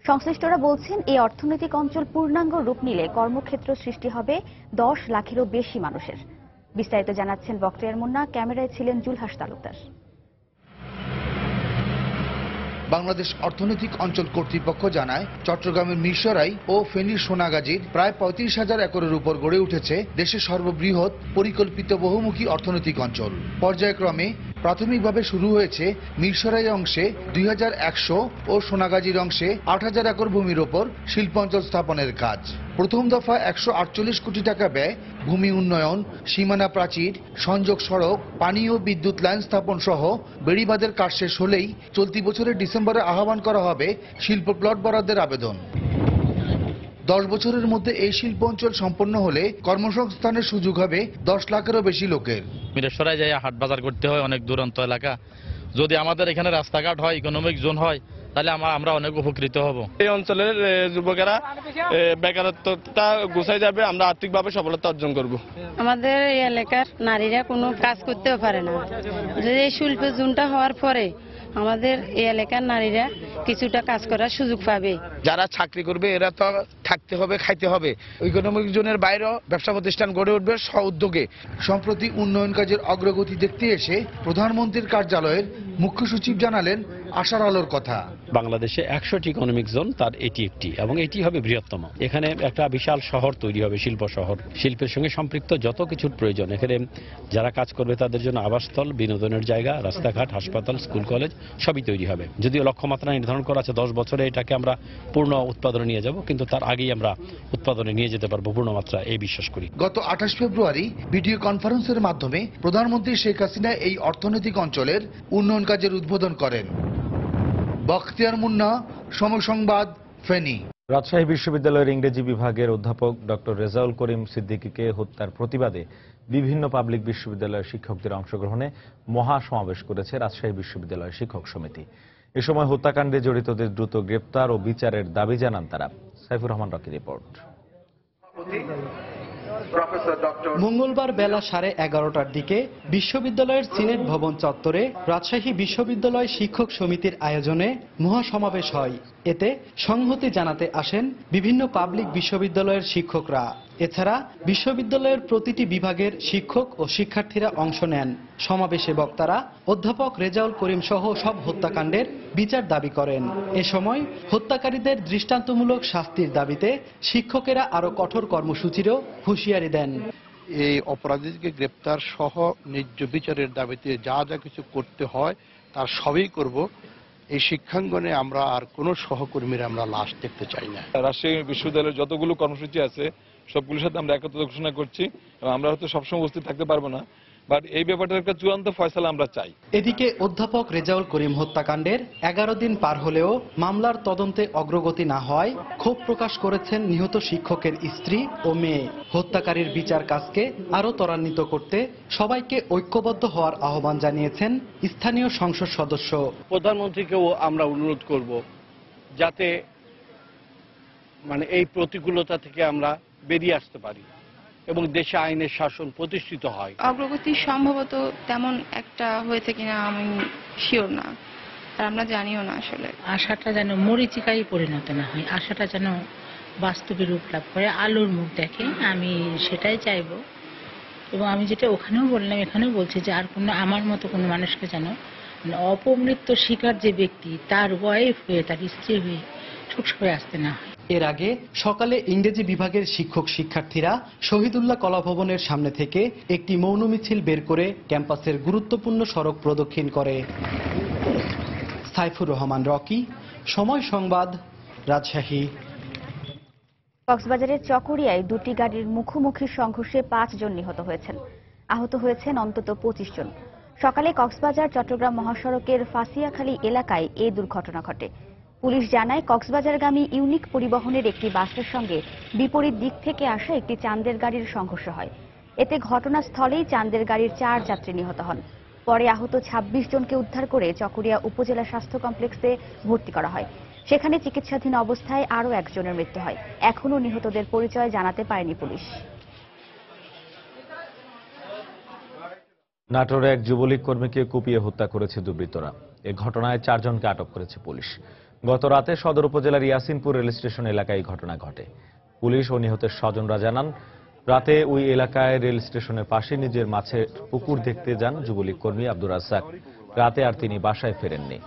সংশ্লিষ্টরা বলছেন, এই অর্থনৈতিক অঞ্চল পূর্ণাঙ্গ রূপ নিলে কর্মক্ষেত্র সৃষ্টি হবে 10 লাখেরও বেশি মানুষের। বিস্তারিত জানাচ্ছেন বক্তিয়ার মুন্না, ক্যামেরায় ছিলেন জুলহাস তালুকদার। বাংলাদেশ অর্থনৈতিক অঞ্চল কর্তৃপক্ষ জানায়, চট্টগ্রামের মিরসরাই ও ফেনীর সোনাগাজীর প্রায় 35,000 একরের উপর গড়ে উঠেছে দেশের সর্ববৃহৎ পরিকল্পিত বহুমুখী অর্থনৈতিক অঞ্চল। পর্যায়ক্রমে প্রাথমিকভাবে শুরু হয়েছে মিরসরাই অংশে 2,100 ও সোনাগাজীর অংশে 8,000 একর ভূমির ওপর শিল্পাঞ্চল স্থাপনের কাজ। প্রথম দফায় 148 কোটি টাকা ব্যয় ভূমি উন্নয়ন, সীমানা প্রাচীর, সংযোগ সড়ক, পানি ও বিদ্যুৎ লাইন স্থাপন সহ বেড়িবাঁধের কাজ শেষ হলেই চলতি বছরের ডিসেম্বরে আহ্বান করা হবে শিল্প প্লট বরাদ্দের আবেদন। 10 বছরের মধ্যে এই শিল্প অঞ্চল সম্পন্ন হলে কর্মসংস্থানের সুযোগ হবে 10 লাখেরও বেশি লোকের। মিরসরাই যায় হাট বাজার করতে হয়, অনেক দূরান্ত এলাকা। যদি আমাদের এখানে রাস্তাঘাট হয়, ইকোনমিক জোন হয়, তাহলে আমরা অনেক উপকৃত হব। এই অঞ্চলের যুবকেরা বেকারত্বটা গুছাই যাবে, আমরা আর্থিকভাবে সফলতা অর্জন করব। আমাদের এই এলাকার নারীরা কোনো কাজ করতেও পারে না। যদি এই শিল্প জোনটা হওয়ার পরে আমাদের এই এলাকার নারীরা কিছুটা কাজ করার সুযোগ পাবে। যারা চাকরি করবে এরা তো থাকতে হবে, খাইতে হবে। ইকোনমিক জোনের বাইরেও ব্যবসা প্রতিষ্ঠান গড়ে উঠবে স্ব-উদ্যোগে। সম্প্রতি উন্নয়ন কাজের অগ্রগতি দেখতে এসে প্রধানমন্ত্রীর কার্যালয়ের মুখ্য সচিব জানালেন আশার আলোর কথা। বাংলাদেশে 100টি ইকোনমিক জোন, তার এটি একটি, এবং এটি হবে বৃহত্তম। এখানে একটা বিশাল শহর তৈরি হবে, শিল্প শহর। শিল্পের সঙ্গে সম্পৃক্ত যত কিছুর প্রয়োজন, এখানে যারা কাজ করবে তাদের জন্য আবাসস্থল, বিনোদনের জায়গা, রাস্তাঘাট, হাসপাতাল, স্কুল, কলেজ সবই তৈরি হবে। যদিও লক্ষ্যমাত্রা নির্ধারণ করা আছে 10 বছরে এটাকে আমরা পূর্ণ উৎপাদনে নিয়ে যাব, কিন্তু তার আগেই আমরা উৎপাদনে নিয়ে যেতে পারবো পূর্ণমাত্রা, এই বিশ্বাস করি। গত 28 ফেব্রুয়ারি ভিডিও কনফারেন্সের মাধ্যমে প্রধানমন্ত্রী শেখ হাসিনা এই অর্থনৈতিক অঞ্চলের উন্নয়ন কাজের উদ্বোধন করেন। বখতিয়ার মুন্না, সময় সংবাদ, ফেনী। রাজশাহী বিশ্ববিদ্যালয়ের ইংরেজি বিভাগের অধ্যাপক ডক্টর রেজাউল করিম সিদ্দিকীকে হত্যার প্রতিবাদে বিভিন্ন পাবলিক বিশ্ববিদ্যালয়ের শিক্ষকদের অংশগ্রহণে মহাসমাবেশ করেছে রাজশাহী বিশ্ববিদ্যালয়ের শিক্ষক সমিতি। এ সময় হত্যাকাণ্ডে জড়িতদের দ্রুত গ্রেপ্তার ও বিচারের দাবি জানান তারা। সাইফুর রহমান রকির রিপোর্ট। মঙ্গলবার বেলা 11:30টার দিকে বিশ্ববিদ্যালয়ের সিনেট ভবন চত্বরে রাজশাহী বিশ্ববিদ্যালয় শিক্ষক সমিতির আয়োজনে মহাসমাবেশ হয়। এতে সংহতি জানাতে আসেন বিভিন্ন পাবলিক বিশ্ববিদ্যালয়ের শিক্ষকরা। এছাড়া বিশ্ববিদ্যালয়ের প্রতিটি বিভাগের শিক্ষক ও শিক্ষার্থীরা অংশ নেন। সমাবেশে বক্তারা অধ্যাপক রেজাউল করিম সহ সব হত্যাকাণ্ডের বিচার দাবি করেন। এ সময় হত্যাকারীদের দৃষ্টান্তমূলক শাস্তির দাবিতে শিক্ষকেরা আরো কঠোর কর্মসূচিরও হুঁশিয়ারি দেন। এই অপরাধীকে গ্রেপ্তার সহ ন্যায্য বিচারের দাবিতে যা যা কিছু করতে হয় তার সবই করব। এই শিক্ষাঙ্গনে আমরা আর কোনো সহকর্মীরা আমরা লাশ দেখতে চাই না। রাজশাহী বিশ্ববিদ্যালয়ের যতগুলো কর্মসূচি আছে সবগুলোর সাথে আমরা একত্র ঘোষণা করছি, এবং আমরা হয়তো সবসময় উপস্থিত থাকতে পারবো না, বাট এই ব্যাপারটার একটা চূড়ান্ত ফয়সালা আমরা চাই। এদিকে অধ্যাপক রেজাউল করিম হত্যাকাণ্ডের 11 দিন পার হলেও মামলার তদন্তে অগ্রগতি না হওয়ায় ক্ষোভ প্রকাশ করেছেন নিহত শিক্ষকের স্ত্রী ও মেয়ে। হত্যাকারীর বিচার কাজকে আরো ত্বরান্বিত করতে সবাইকে ঐক্যবদ্ধ হওয়ার আহ্বান জানিয়েছেন স্থানীয় সংসদ সদস্য। প্রধানমন্ত্রীকেও আমরা অনুরোধ করব যাতে এই প্রতিকূলতা থেকে আমরা বেরিয়ে আসতে পারি এবং দেশে আইনের শাসন প্রতিষ্ঠিত হয়। অগ্রগতি সম্ভবত তেমন একটা হয়েছে কিনা আমি শিওর না, আর আমরা জানিও না। আসলে আশাটা যেন মরীচিকায় পরিণত না হয়, আশাটা যেন বাস্তবে রূপ লাভ করে, আলোর মুখ দেখে, আমি সেটাই চাইব। এবং আমি যেটা ওখানেও বললাম এখানেও বলছি যে আর কোনো আমার মতো কোনো মানুষকে যেন অপমৃত্যু শিকার যে ব্যক্তি তার ওয়াইফ হয়ে, তার স্ত্রী হয়ে সুখ হয়ে আসতে না হয়। এর আগে সকালে ইংরেজি বিভাগের শিক্ষক শিক্ষার্থীরা শহীদুল্লাহ কলাভবনের সামনে থেকে একটি মৌন মিছিল বের করে ক্যাম্পাসের গুরুত্বপূর্ণ সড়ক প্রদক্ষিণ করে। সাইফুর রহমান রকি, সময় সংবাদ, রাজশাহী। কক্সবাজারের চকরিয়ায় দুটি গাড়ির মুখোমুখি সংঘর্ষে 5 জন নিহত হয়েছেন। আহত হয়েছেন অন্তত 25 জন। সকালে কক্সবাজার চট্টগ্রাম মহাসড়কের ফাসিয়াখালী এলাকায় এই দুর্ঘটনা ঘটে। পুলিশ জানায় কক্সবাজারগামী ইউনিক পরিবহনের একটি বাসের সঙ্গে বিপরীত দিক থেকে আসা একটি চাঁদের গাড়ির সংঘর্ষ হয়। এতে ঘটনাস্থলেই চাঁদের গাড়ির 4 যাত্রী নিহত হন। পরে আহত 26 জনকে উদ্ধার করে চকরিয়া উপজেলা স্বাস্থ্য কমপ্লেক্সে ভর্তি করা হয়। সেখানে চিকিৎসাধীন অবস্থায় আরও একজনের মৃত্যু হয়। এখনও নিহতদের পরিচয় জানাতে পারেনি পুলিশ। নাটোরে এক যুবলীগ কর্মীকে কুপিয়ে হত্যা করেছে দুর্বৃত্তরা। এ ঘটনায় 4 জনকে আটক করেছে পুলিশ। গত রাতে সদর উপজেলার ইয়াসিনপুর রেল স্টেশন এলাকায় ঘটনা ঘটে। পুলিশ ও নিহতের স্বজনরা জানান, রাতে ওই এলাকায় রেল স্টেশনের পাশে নিজের মাছের পুকুর দেখতে যান যুবলীগ কর্মী আব্দুর রাজ্জাক। রাতে আর তিনি বাসায় ফেরেননি।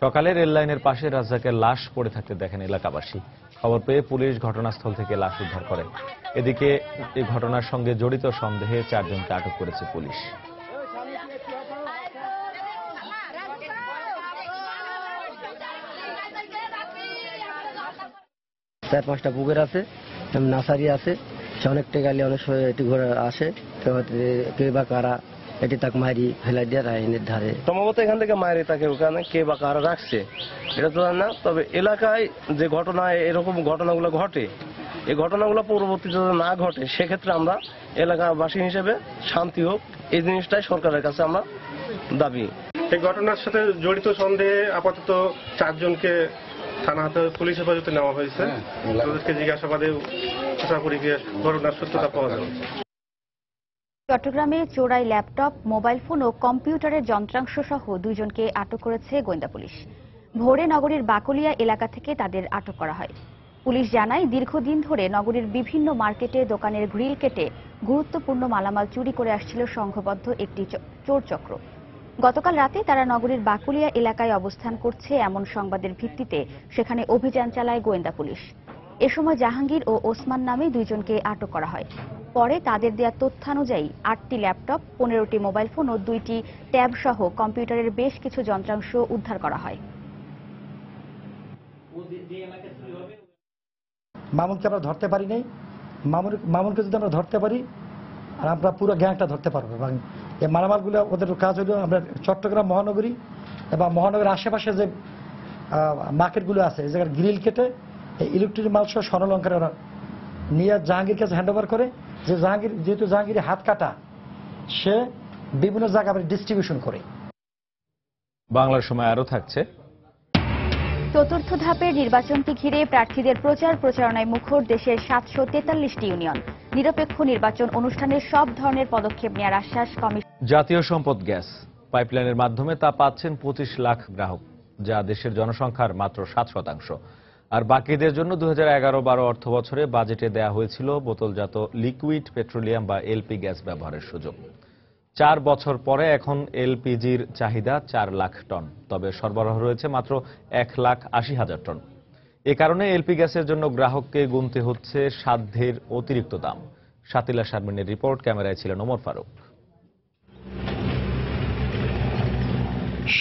সকালে রেল লাইনের পাশে রাজ্জাকের লাশ পড়ে থাকতে দেখেন এলাকাবাসী। খবর পেয়ে পুলিশ ঘটনাস্থল থেকে লাশ উদ্ধার করে। এদিকে এই ঘটনার সঙ্গে জড়িত সন্দেহে 4 জনকে আটক করেছে পুলিশ। চার 5টা পুকুর আছে, নার্সারি আছে, অনেকটা গালি অনেক সময় এটি ঘোরা আসে, কে বা কারা এটি তাকে মারি ফেলাই দিয়ে রাইনের ধারে। সম্ভবত এখান থেকে মারি তাকে ওখানে কে বা কারা রাখছে এটা তো জানি না। তবে এলাকায় যে ঘটনা এরকম ঘটনাগুলো ঘটে, এই ঘটনাগুলো পরবর্তীতে না ঘটে সেক্ষেত্রে আমরা এলাকাবাসী হিসেবে শান্তি হোক, এই জিনিসটাই সরকারের কাছে আমরা দাবি। এই ঘটনার সাথে জড়িত সন্দেহে আপাতত 4 জনকে থানা হাতে পুলিশ হেফাজতে নেওয়া হয়েছে। তাদেরকে জিজ্ঞাসাবাদে আশা করি ঘটনার সত্যতা পাওয়া যাবে। চট্টগ্রামে চোরাই ল্যাপটপ, মোবাইল ফোন ও কম্পিউটারের যন্ত্রাংশ সহ 2 জনকে আটক করেছে গোয়েন্দা পুলিশ। ভোরে নগরীর বাকলিয়া এলাকা থেকে তাদের আটক করা হয়। পুলিশ জানায়, দীর্ঘদিন ধরে নগরীর বিভিন্ন মার্কেটে দোকানের গ্রিল কেটে গুরুত্বপূর্ণ মালামাল চুরি করে আসছিল সংঘবদ্ধ একটি চোর চক্র। গতকাল রাতে তারা নগরীর বাকুলিয়া এলাকায় অবস্থান করছে এমন সংবাদের ভিত্তিতে সেখানে অভিযান চালায় গোয়েন্দা পুলিশ। এ সময় জাহাঙ্গীর ও ওসমান নামে দুইজনকে আটক করা হয়। পরে তাদের দেয়া তথ্যানুযায়ী 8টি ল্যাপটপ, 15টি মোবাইল ফোন ও 2টি ট্যাব সহ কম্পিউটারের বেশ কিছু যন্ত্রাংশ উদ্ধার করা হয়। মামুনকে আমরা ধরতে পারি নাই, মামুনকে যদি আমরা ধরতে পারি আর আমরা পুরো গ্যাংটা ধরতে পারবো। এবং এই মালামালগুলো ওদের কাজ হলো আমরা চট্টগ্রাম মহানগরী এবং মহানগরের আশেপাশে যে মার্কেটগুলো আছে এই জায়গার গ্রিল কেটে এই ইলেকট্রিক মাল সহ স্বর্ণালঙ্কার ওরা নিয়ে জাহাঙ্গীর কাছে হ্যান্ড ওভার করে। যে জাহাঙ্গীর যেহেতু জাহাঙ্গীরের হাত কাটা, সে বিভিন্ন জায়গায় ডিস্ট্রিবিউশন করে। বাংলার সময় আরো থাকছে। চতুর্থ ধাপের নির্বাচনকে ঘিরে প্রার্থীদের প্রচারণায় মুখর দেশের 743টি ইউনিয়ন। নিরপেক্ষ নির্বাচন অনুষ্ঠানের সব ধরনের পদক্ষেপ নেওয়ার আশ্বাস কমিশন। জাতীয় সম্পদ গ্যাস পাইপলাইনের মাধ্যমে তা পাচ্ছেন 25 লাখ গ্রাহক, যা দেশের জনসংখ্যার মাত্র 7%। আর বাকিদের জন্য 2011-12 অর্থ বছরে বাজেটে দেয়া হয়েছিল বোতলজাত লিকুইড পেট্রোলিয়াম বা এলপি গ্যাস ব্যবহারের সুযোগ। 4 বছর পরে এখন এলপিজির চাহিদা 4 লাখ টন, তবে সরবরাহ রয়েছে মাত্র 1,80,000 টন। এ কারণে এলপি গ্যাসের জন্য গ্রাহককে গুনতে হচ্ছে সাধ্যের অতিরিক্ত দাম। শাতিলা শারমিনের রিপোর্ট, ক্যামেরায় ছিলেন ওমর ফারুক।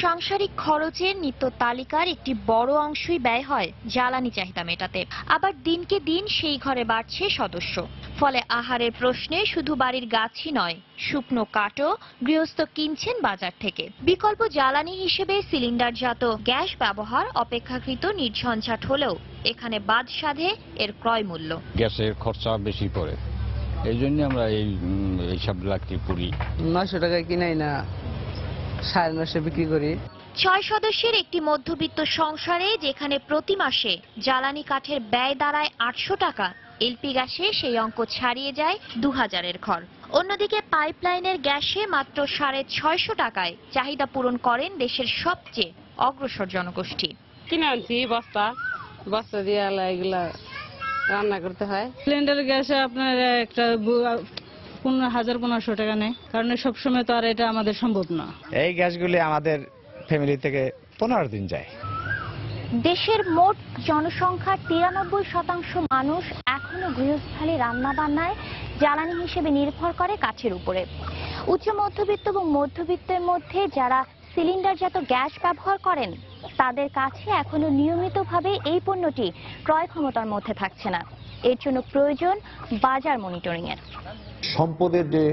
সাংসারিক খরচের নিত্য তালিকার একটি বড় অংশই ব্যয় হয় জ্বালানি চাহিদা মেটাতে। আবার দিনকে দিন সেই ঘরে বাড়ছে সদস্য, ফলে আহারের প্রশ্নে শুধু বাড়ির গাছই নয়, শুকনো কাঠও গৃহস্থ কিনছেন বাজার থেকে। বিকল্প জ্বালানি হিসেবে সিলিন্ডারজাত গ্যাস ব্যবহার অপেক্ষাকৃত নির্ঝঞ্ঝাট হলেও এখানে বাদ সাধে এর ক্রয় মূল্য। গ্যাসের খরচা বেশি পড়ে, এই জন্য আমরা এইসব লাকড়ি পুরি 900 টাকায় কিনাই না, 950 বিক্রি করি। 6 সদস্যের একটি মধ্যবিত্ত সংসারে যেখানে প্রতি মাসে জ্বালানি কাঠের ব্যয় দাঁড়ায় 800 টাকা, এলপি গ্যাসে সেই অঙ্ক ছাড়িয়ে যায় 2000-এর ঘর। অন্যদিকে পাইপলাইনের গ্যাসে মাত্র 650 টাকায় চাহিদা পূরণ করেন দেশের সবচেয়ে অগ্রসর জনগোষ্ঠী। কিনে আনছি বস্তা দিয়ে এগুলা রান্না করতে হয়। সিলিন্ডার গ্যাসে আপনার একটা 1500 টাকা নেয়, কারণ সবসময় তো আর এটা আমাদের সম্ভব না। এই গ্যাসগুলি আমাদের ফ্যামিলি থেকে 15 দিন যায়। দেশের মোট জনসংখ্যার 93% মানুষ এখনো গৃহস্থালী রান্না বান্নায় জ্বালানি হিসেবে নির্ভর করে কাঠের উপরে। উচ্চ মধ্যবিত্ত এবং মধ্যবিত্তের মধ্যে যারা সিলিন্ডারজাত গ্যাস ব্যবহার করেন তাদের কাছে এখনো নিয়মিতভাবে এই পণ্যটি ক্রয় ক্ষমতার মধ্যে থাকছে না। এর জন্য প্রয়োজন বাজার মনিটরিং এর। সম্পদের যে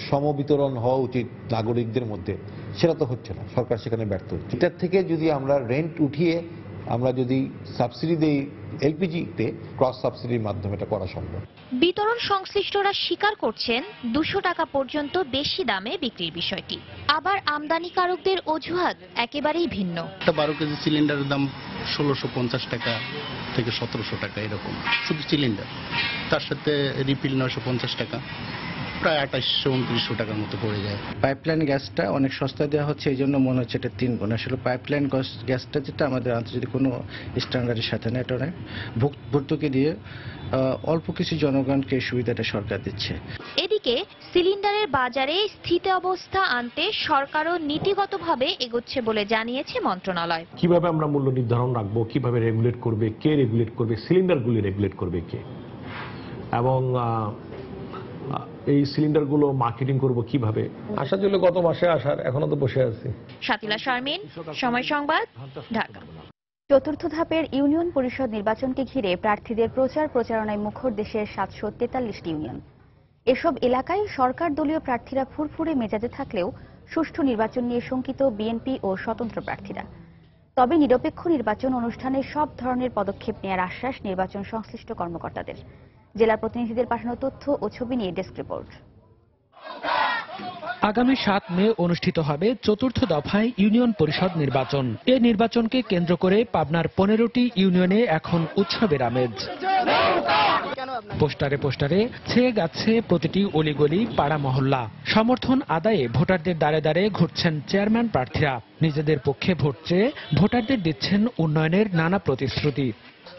সমবিতরণ হওয়া উচিত নাগরিকদের মধ্যে, সেটা তো হচ্ছে না, সরকার সেখানে ব্যর্থ হচ্ছে। এটার থেকে যদি আমরা রেন্ট উঠিয়ে আমরা যদি সাবসিডি দেই এলপিজিতে, ক্রস সাবসিডির মাধ্যমে এটা করা সম্ভব। বিতরণ সংশ্লিষ্টরা স্বীকার করছেন 200 টাকা পর্যন্ত বেশি দামে বিক্রির বিষয়টি। আবার আমদানিকারকদের অজুহাত একেবারেই ভিন্ন। 12 কেজি সিলিন্ডারের দাম 1650 টাকা থেকে 1700 টাকা এরকম, শুধু সিলিন্ডার। তার সাথে রিফিল 950 টাকা, প্রায় 2800-2900 টাকার মতো পড়ে যায়। পাইপলাইন গ্যাসটা অনেক সস্তায় দেওয়া হচ্ছে, এই জন্য মনে হচ্ছে এটা 3 গুণ। আসলে পাইপলাইন গ্যাসটা যেটা আমাদের আন্তর্জাতিক কোনো স্ট্যান্ডার্ডের সাথে না, এটা অনেক ভর্তুকি দিয়ে অল্প কিছু জনগণকে সুবিধাটা সরকার দিচ্ছে। এদিকে সিলিন্ডারের বাজারে স্থিতি অবস্থা আনতে সরকারও নীতিগতভাবে এগোচ্ছে বলে জানিয়েছে মন্ত্রণালয়। কিভাবে আমরা মূল্য নির্ধারণ রাখবো, কিভাবে রেগুলেট করবে, কে রেগুলেট করবে, সিলিন্ডারগুলি রেগুলেট করবে কে, এবং এই সিলিন্ডারগুলো মার্কেটিং করব কিভাবে। আশা ছিল গত মাসে আসার, এখনো তো বসে আছি। শাতিলা শারমিন, সময় সংবাদ, ঢাকা। চতুর্থ ধাপের ইউনিয়ন পরিষদ নির্বাচনকে ঘিরে প্রার্থীদের প্রচারণায় মুখর দেশের 743টি ইউনিয়ন। এসব এলাকায় সরকার দলীয় প্রার্থীরা ফুরফুরে মেজাজে থাকলেও সুষ্ঠু নির্বাচন নিয়ে শঙ্কিত বিএনপি ও স্বতন্ত্র প্রার্থীরা। তবে নিরপেক্ষ নির্বাচন অনুষ্ঠানে সব ধরনের পদক্ষেপ নেওয়ার আশ্বাস নির্বাচন সংশ্লিষ্ট কর্মকর্তাদের। জেলা প্রতিনিধিদের পাঠানো তথ্য ও ছবি নিয়ে ডেস্ক রিপোর্ট। আগামী 7 মে অনুষ্ঠিত হবে চতুর্থ দফায় ইউনিয়ন পরিষদ নির্বাচন। এই নির্বাচনকে কেন্দ্র করে পাবনার 15টি ইউনিয়নে এখন উৎসবের আমেজ। পোস্টারে পোস্টারে ছেয়ে গেছে প্রতিটি অলিগলি, পাড়া মহল্লা। সমর্থন আদায়ে ভোটারদের দ্বারে দ্বারে ঘুরছেন চেয়ারম্যান প্রার্থীরা। নিজেদের পক্ষে ভোট চেয়ে ভোটারদের দিচ্ছেন উন্নয়নের নানা প্রতিশ্রুতি।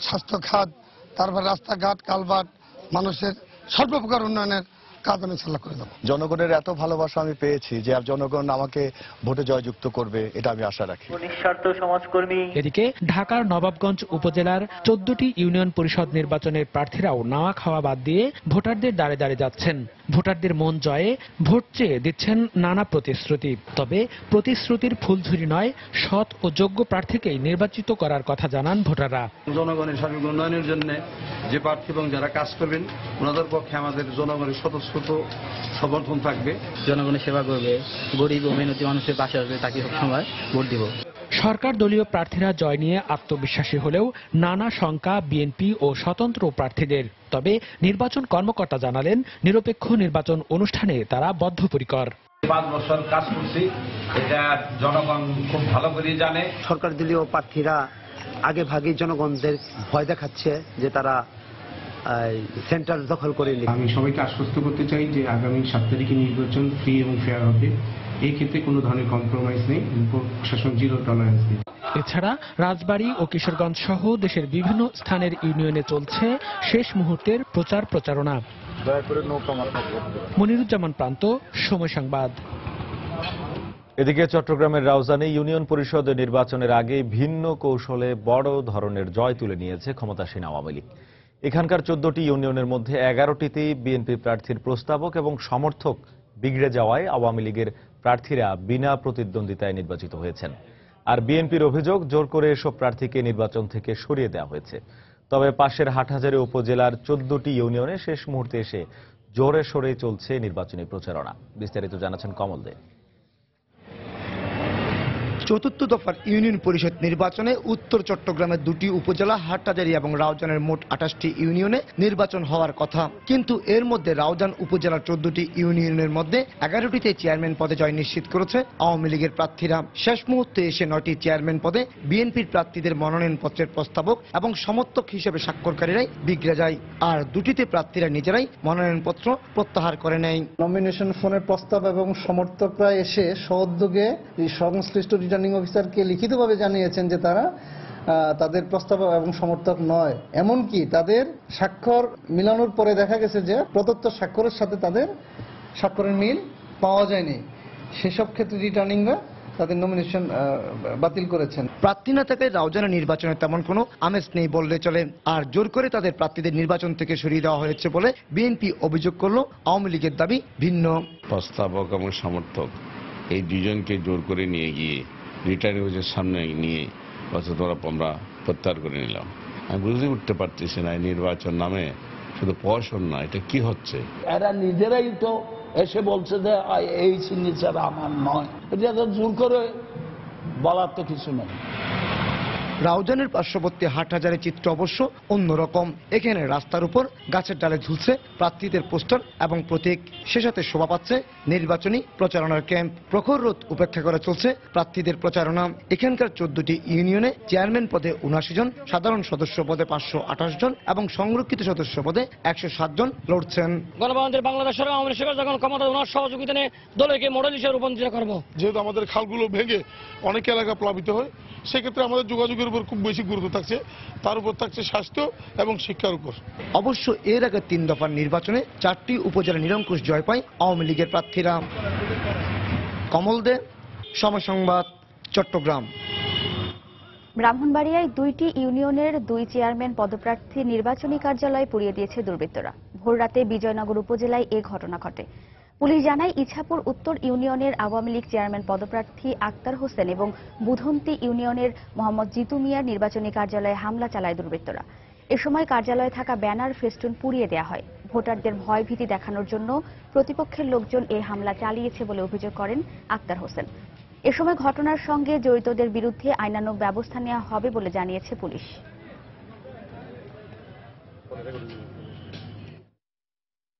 স্বাস্থ্য খাত, তারপর রাস্তাঘাট, কালভার্ট, মানুষের সর্বপ্রকার উন্নয়নের কাজ আমি ইনশাল্লাহ করে দেবো। জনগণের এত ভালোবাসা আমি পেয়েছি যে আর জনগণ আমাকে ভোটে জয়যুক্ত করবে, এটা আমি আশা রাখি। এদিকে ঢাকার নবাবগঞ্জ উপজেলার 14টি ইউনিয়ন পরিষদ নির্বাচনের প্রার্থীরাও নাওয়া খাওয়া বাদ দিয়ে ভোটারদের দ্বারে দ্বারে যাচ্ছেন। ভোটারদের মন জয়ে ভোট চেয়ে দিচ্ছেন নানা প্রতিশ্রুতি। তবে প্রতিশ্রুতির ফুলঝুরি নয়, সৎ ও যোগ্য প্রার্থীকেই নির্বাচিত করার কথা জানান ভোটাররা। জনগণের সার্বিক উন্নয়নের জন্য যে প্রার্থী এবং যারা কাজ করবেন ওনাদের পক্ষে আমাদের জনগণের স্বতঃস্ফূর্ত সমর্থন থাকবে। জনগণের সেবা করবে, গরিব ও মেহনতি মানুষের পাশে আসবে, তাকে সবসময় ভোট দিব। সরকার দলীয় প্রার্থীরা জয় নিয়ে আত্মবিশ্বাসী হলেও নানা শঙ্কা বিএনপি ও স্বতন্ত্র প্রার্থীদের। তবে নির্বাচন কর্মকর্তা জানালেন, নিরপেক্ষ নির্বাচন অনুষ্ঠানে তারা বদ্ধপরিকর। 5 বছর কাজ করছি, এটা জনগণ খুব ভালো করে জানে। সরকার দলীয় প্রার্থীরা আগে ভাগে জনগণদের ভয় দেখাচ্ছে যে তারা সেন্টার দখল করে নিচ্ছে। আমি সবাইকে আশ্বস্ত করতে চাই যে আগামী 7 তারিখে নির্বাচন ফ্রি এবং ফেয়ার হবে। এই ক্ষেত্রে কোনো ধরনের কম্প্রোমাইজ নেই, প্রশাসন জিরো টলারেন্স নেই। এছাড়া রাজবাড়ী ও কিশোরগঞ্জ সহ দেশের বিভিন্ন স্থানের ইউনিয়নে চলছে শেষ মুহূর্তের প্রচারণা। মনিরুজ্জামান প্রান্ত, সময় সংবাদ। এদিকে চট্টগ্রামের রাউজানে ইউনিয়ন পরিষদ নির্বাচনের আগে ভিন্ন কৌশলে বড় ধরনের জয় তুলে নিয়েছে ক্ষমতাসীন আওয়ামী লীগ। এখানকার 14টি ইউনিয়নের মধ্যে 11টিতেই বিএনপি প্রার্থীর প্রস্তাবক এবং সমর্থক বিগড়ে যাওয়ায় আওয়ামী লীগের প্রার্থীরা বিনা প্রতিদ্বন্দ্বিতায় নির্বাচিত হয়েছেন। আর বিএনপির অভিযোগ, জোর করে এসব প্রার্থীকে নির্বাচন থেকে সরিয়ে দেওয়া হয়েছে। তবে পাশের হাটহাজারী উপজেলার 14টি ইউনিয়নে শেষ মুহূর্তে এসে জোরে সোরে চলছে নির্বাচনী প্রচারণা। বিস্তারিত জানাচ্ছেন কমল দে। চতুর্থ দফার ইউনিয়ন পরিষদ নির্বাচনে উত্তর চট্টগ্রামের 2টি উপজেলা হাটহাজারী এবং রাউজানের মোট 28টি ইউনিয়নে নির্বাচন হওয়ার কথা, কিন্তু এর মধ্যে রাউজান উপজেলার 14টি ইউনিয়নের মধ্যে 11টিতে চেয়ারম্যান পদে জয় নিশ্চিত করেছে আওয়ামী লীগের প্রার্থীরা। শেষ মুহূর্তে এসে 9টি চেয়ারম্যান পদে বিএনপির প্রার্থীদের মনোনয়নপত্রের প্রস্তাবক এবং সমর্থক হিসেবে স্বাক্ষরকারীরাই বিগড়ে যায়, আর 2টিতে প্রার্থীরা নিজেরাই মনোনয়নপত্র প্রত্যাহার করে নেয়। নমিনেশন ফোনের প্রস্তাব এবং সমর্থকরা এসে সউদ্যোগে সংশ্লিষ্ট রিটার্নিং অফিসারকে লিখিতভাবে জানিয়েছেন যে তারা তাদের প্রস্তাব এবং সমর্থক নয়। এমনকি তাদের স্বাক্ষর মিলানোর পরে দেখা গেছে যে প্রদত্ত স্বাক্ষরের সাথে তাদের স্বাক্ষরের মিল পাওয়া যায়নি। সেসব ক্ষেত্রে রিটার্নিংরা তাদের নমিনেশন বাতিল করেছেন। প্রার্থী না থাকায় রাউজানের নির্বাচনে তেমন কোনো আমেজ নেই বললে চলে, আর জোর করে তাদের প্রার্থীদের নির্বাচন থেকে সরিয়ে দেওয়া হয়েছে বলে বিএনপি অভিযোগ করলো। আওয়ামী লীগের দাবি ভিন্ন। প্রস্তাবক এবং সমর্থক এই দুজনকে জোর করে নিয়ে গিয়ে রিটার্নিং অফিসের সামনে নিয়ে আমরা প্রত্যাহার করে নিলাম। আমি বুঝতে উঠতে পারতেছি না, নির্বাচন নামে শুধু প্রহসন না, এটা কি হচ্ছে? এরা নিজেরাই তো এসে বলছে যে এই সিগনেচার আমার নয়, এটা জোর করে বলার তো কিছু নেই। রাউজানের পার্শ্ববর্তী হাটহাজারী চিত্র অবশ্য অন্যরকম। এখানে রাস্তার উপর গাছের ডালে ঝুলছে প্রার্থীদের পোস্টার এবং প্রতীক, সে সাথে শোভা পাচ্ছে নির্বাচনী প্রচারণার ক্যাম্প। প্রখর রোদ উপেক্ষা করে চলছে প্রার্থীদের প্রচারণা। এখানকার 14টি ইউনিয়নে চেয়ারম্যান পদে 79 জন, সাধারণ সদস্য পদে 528 জন এবং সংরক্ষিত সদস্য পদে 107 জন লড়ছেন। গণতন্ত্রের বাংলাদেশ সরকার আওয়ামী লীগ যখন ক্ষমতা ওনার সহযোগিতা নিয়ে দলকে মডেল হিসেবে রূপান্তরিত করব। যেহেতু আমাদের খালগুলো ভেঙে অনেক এলাকা প্লাবিত হয়, সেক্ষেত্রে আমাদের যোগাযোগের উপর খুব বেশি গুরুত্ব থাকছে, তার উপর থাকছে স্বাস্থ্য এবং শিক্ষার উপর। অবশ্য এর আগে 3 দফার নির্বাচনে 4টি উপজেলা নিরঙ্কুশ জয় পায় আওয়ামী লীগের প্রার্থীরা। কমল দে, সময় সংবাদ, চট্টগ্রাম। ব্রাহ্মণবাড়িয়ায় 2টি ইউনিয়নের 2 চেয়ারম্যান পদপ্রার্থী নির্বাচনী কার্যালয় পুড়িয়ে দিয়েছে দুর্বৃত্তরা। ভোররাতে বিজয়নগর উপজেলায় এ ঘটনা ঘটে। পুলিশ জানায়, ইছাপুর উত্তর ইউনিয়নের আওয়ামী লীগ চেয়ারম্যান পদপ্রার্থী আক্তার হোসেন এবং বুধন্তি ইউনিয়নের মোহাম্মদ জিতু মিয়ার নির্বাচনী কার্যালয়ে হামলা চালায় দুর্বৃত্তরা। এ সময় কার্যালয়ে থাকা ব্যানার ফেস্টুন পুড়িয়ে দেওয়া হয়। ভোটারদের ভয়ভীতি দেখানোর জন্য প্রতিপক্ষের লোকজন এই হামলা চালিয়েছে বলে অভিযোগ করেন আক্তার হোসেন। এ সময় ঘটনার সঙ্গে জড়িতদের বিরুদ্ধে আইনানুগ ব্যবস্থা নেওয়া হবে বলে জানিয়েছে পুলিশ।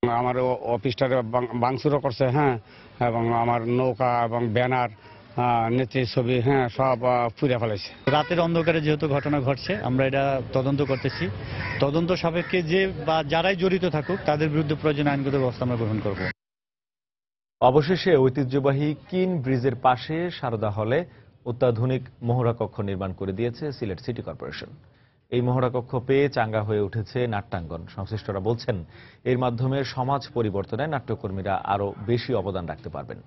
আমার অফিসটারে ভাঙচুরও করছে, হ্যাঁ, এবং আমার নৌকা এবং ব্যানার, নেত্রীর ছবি, হ্যাঁ, সব পুড়ে ফেলেছে। রাতের অন্ধকারে যেহেতু ঘটনা ঘটছে, আমরা এটা তদন্ত করতেছি। তদন্ত সাপেক্ষে যে বা যারাই জড়িত থাকুক তাদের বিরুদ্ধে প্রয়োজনীয় আইনগত ব্যবস্থা আমরা গ্রহণ করব। অবশেষে ঐতিহ্যবাহী কিন ব্রিজের পাশে সারদা হলে অত্যাধুনিক মহড়া কক্ষ নির্মাণ করে দিয়েছে সিলেট সিটি কর্পোরেশন। এই মহড়াকক্ষ পেয়ে চাঙ্গা হয়ে উঠেছে নাট্যাঙ্গন। সংশ্লিষ্টরা বলছেন, এর মাধ্যমে সমাজ পরিবর্তনে নাট্যকর্মীরা আরও বেশি অবদান রাখতে পারবেন।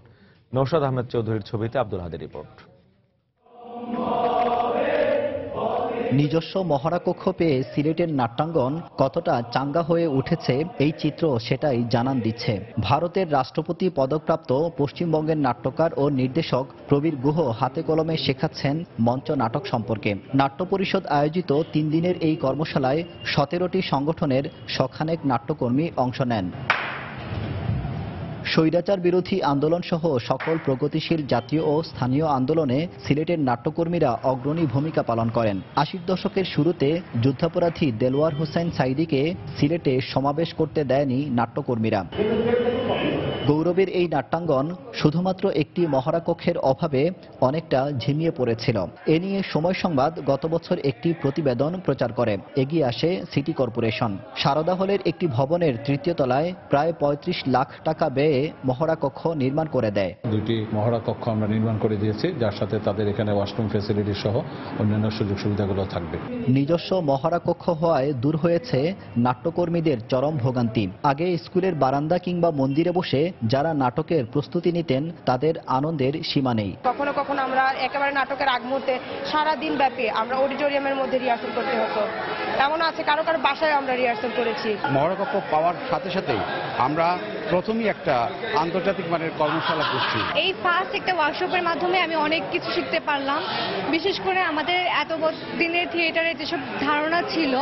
নওশাদ আহমেদ চৌধুরীর ছবিতে আব্দুল হাদির রিপোর্ট। নিজস্ব মহড়াকক্ষ পেয়ে সিলেটের নাট্যাঙ্গন কতটা চাঙ্গা হয়ে উঠেছে এই চিত্র সেটাই জানান দিচ্ছে। ভারতের রাষ্ট্রপতি পদকপ্রাপ্ত পশ্চিমবঙ্গের নাট্যকার ও নির্দেশক প্রবীর গুহ হাতে কলমে শেখাচ্ছেন মঞ্চ নাটক সম্পর্কে। নাট্য পরিষদ আয়োজিত 3 দিনের এই কর্মশালায় 17টি সংগঠনের শখানেক নাট্যকর্মী অংশ নেন। স্বৈরাচার বিরোধী আন্দোলন সহ সকল প্রগতিশীল জাতীয় ও স্থানীয় আন্দোলনে সিলেটের নাট্যকর্মীরা অগ্রণী ভূমিকা পালন করেন। 80 দশকের শুরুতে যুদ্ধাপরাধী দেলোয়ার হোসেন সাইদিকে সিলেটে সমাবেশ করতে দেয়নি নাট্যকর্মীরা। গৌরবের এই নাট্যাঙ্গন শুধুমাত্র একটি মহড়াকক্ষের অভাবে অনেকটা ঝিমিয়ে পড়েছিল। এ নিয়ে সময় সংবাদ গত বছর একটি প্রতিবেদন প্রচার করে। এগিয়ে আসে সিটি কর্পোরেশন। সারদা হলের একটি ভবনের 3য় তলায় প্রায় 35 লাখ টাকা ব্যয়ে মহড়াকক্ষ নির্মাণ করে দেয়। 2টি মহড়াকক্ষ আমরা নির্মাণ করে দিয়েছি, যার সাথে তাদের এখানে ওয়াশরুম ফ্যাসিলিটি সহ অন্যান্য সুযোগ সুবিধাগুলো থাকবে। নিজস্ব মহড়াকক্ষ হওয়ায় দূর হয়েছে নাট্যকর্মীদের চরম ভোগান্তি। আগে স্কুলের বারান্দা কিংবা মন্দিরে বসে যারা নাটকের প্রস্তুতি নিতেন তাদের আনন্দের সীমা নেই। কখনো কখনো আমরা একেবারে নাটকের আগ মুহূর্তে সারাদিন ব্যাপী আমরা অডিটোরিয়ামের মধ্যে রিহার্সাল করতে হতো। এমন আছে কারো কারো বাসায় আমরা রিহার্সাল করেছি। মহড়াকক্ষ পাওয়ার সাথে সাথেই আমরা প্রথমেই একটা আন্তর্জাতিক মানের কর্মশালা করছি। এই ফার্স্ট একটা ওয়ার্কশপের মাধ্যমে আমি অনেক কিছু শিখতে পারলাম। বিশেষ করে আমাদের এত দিনের থিয়েটারের যেসব ধারণা ছিল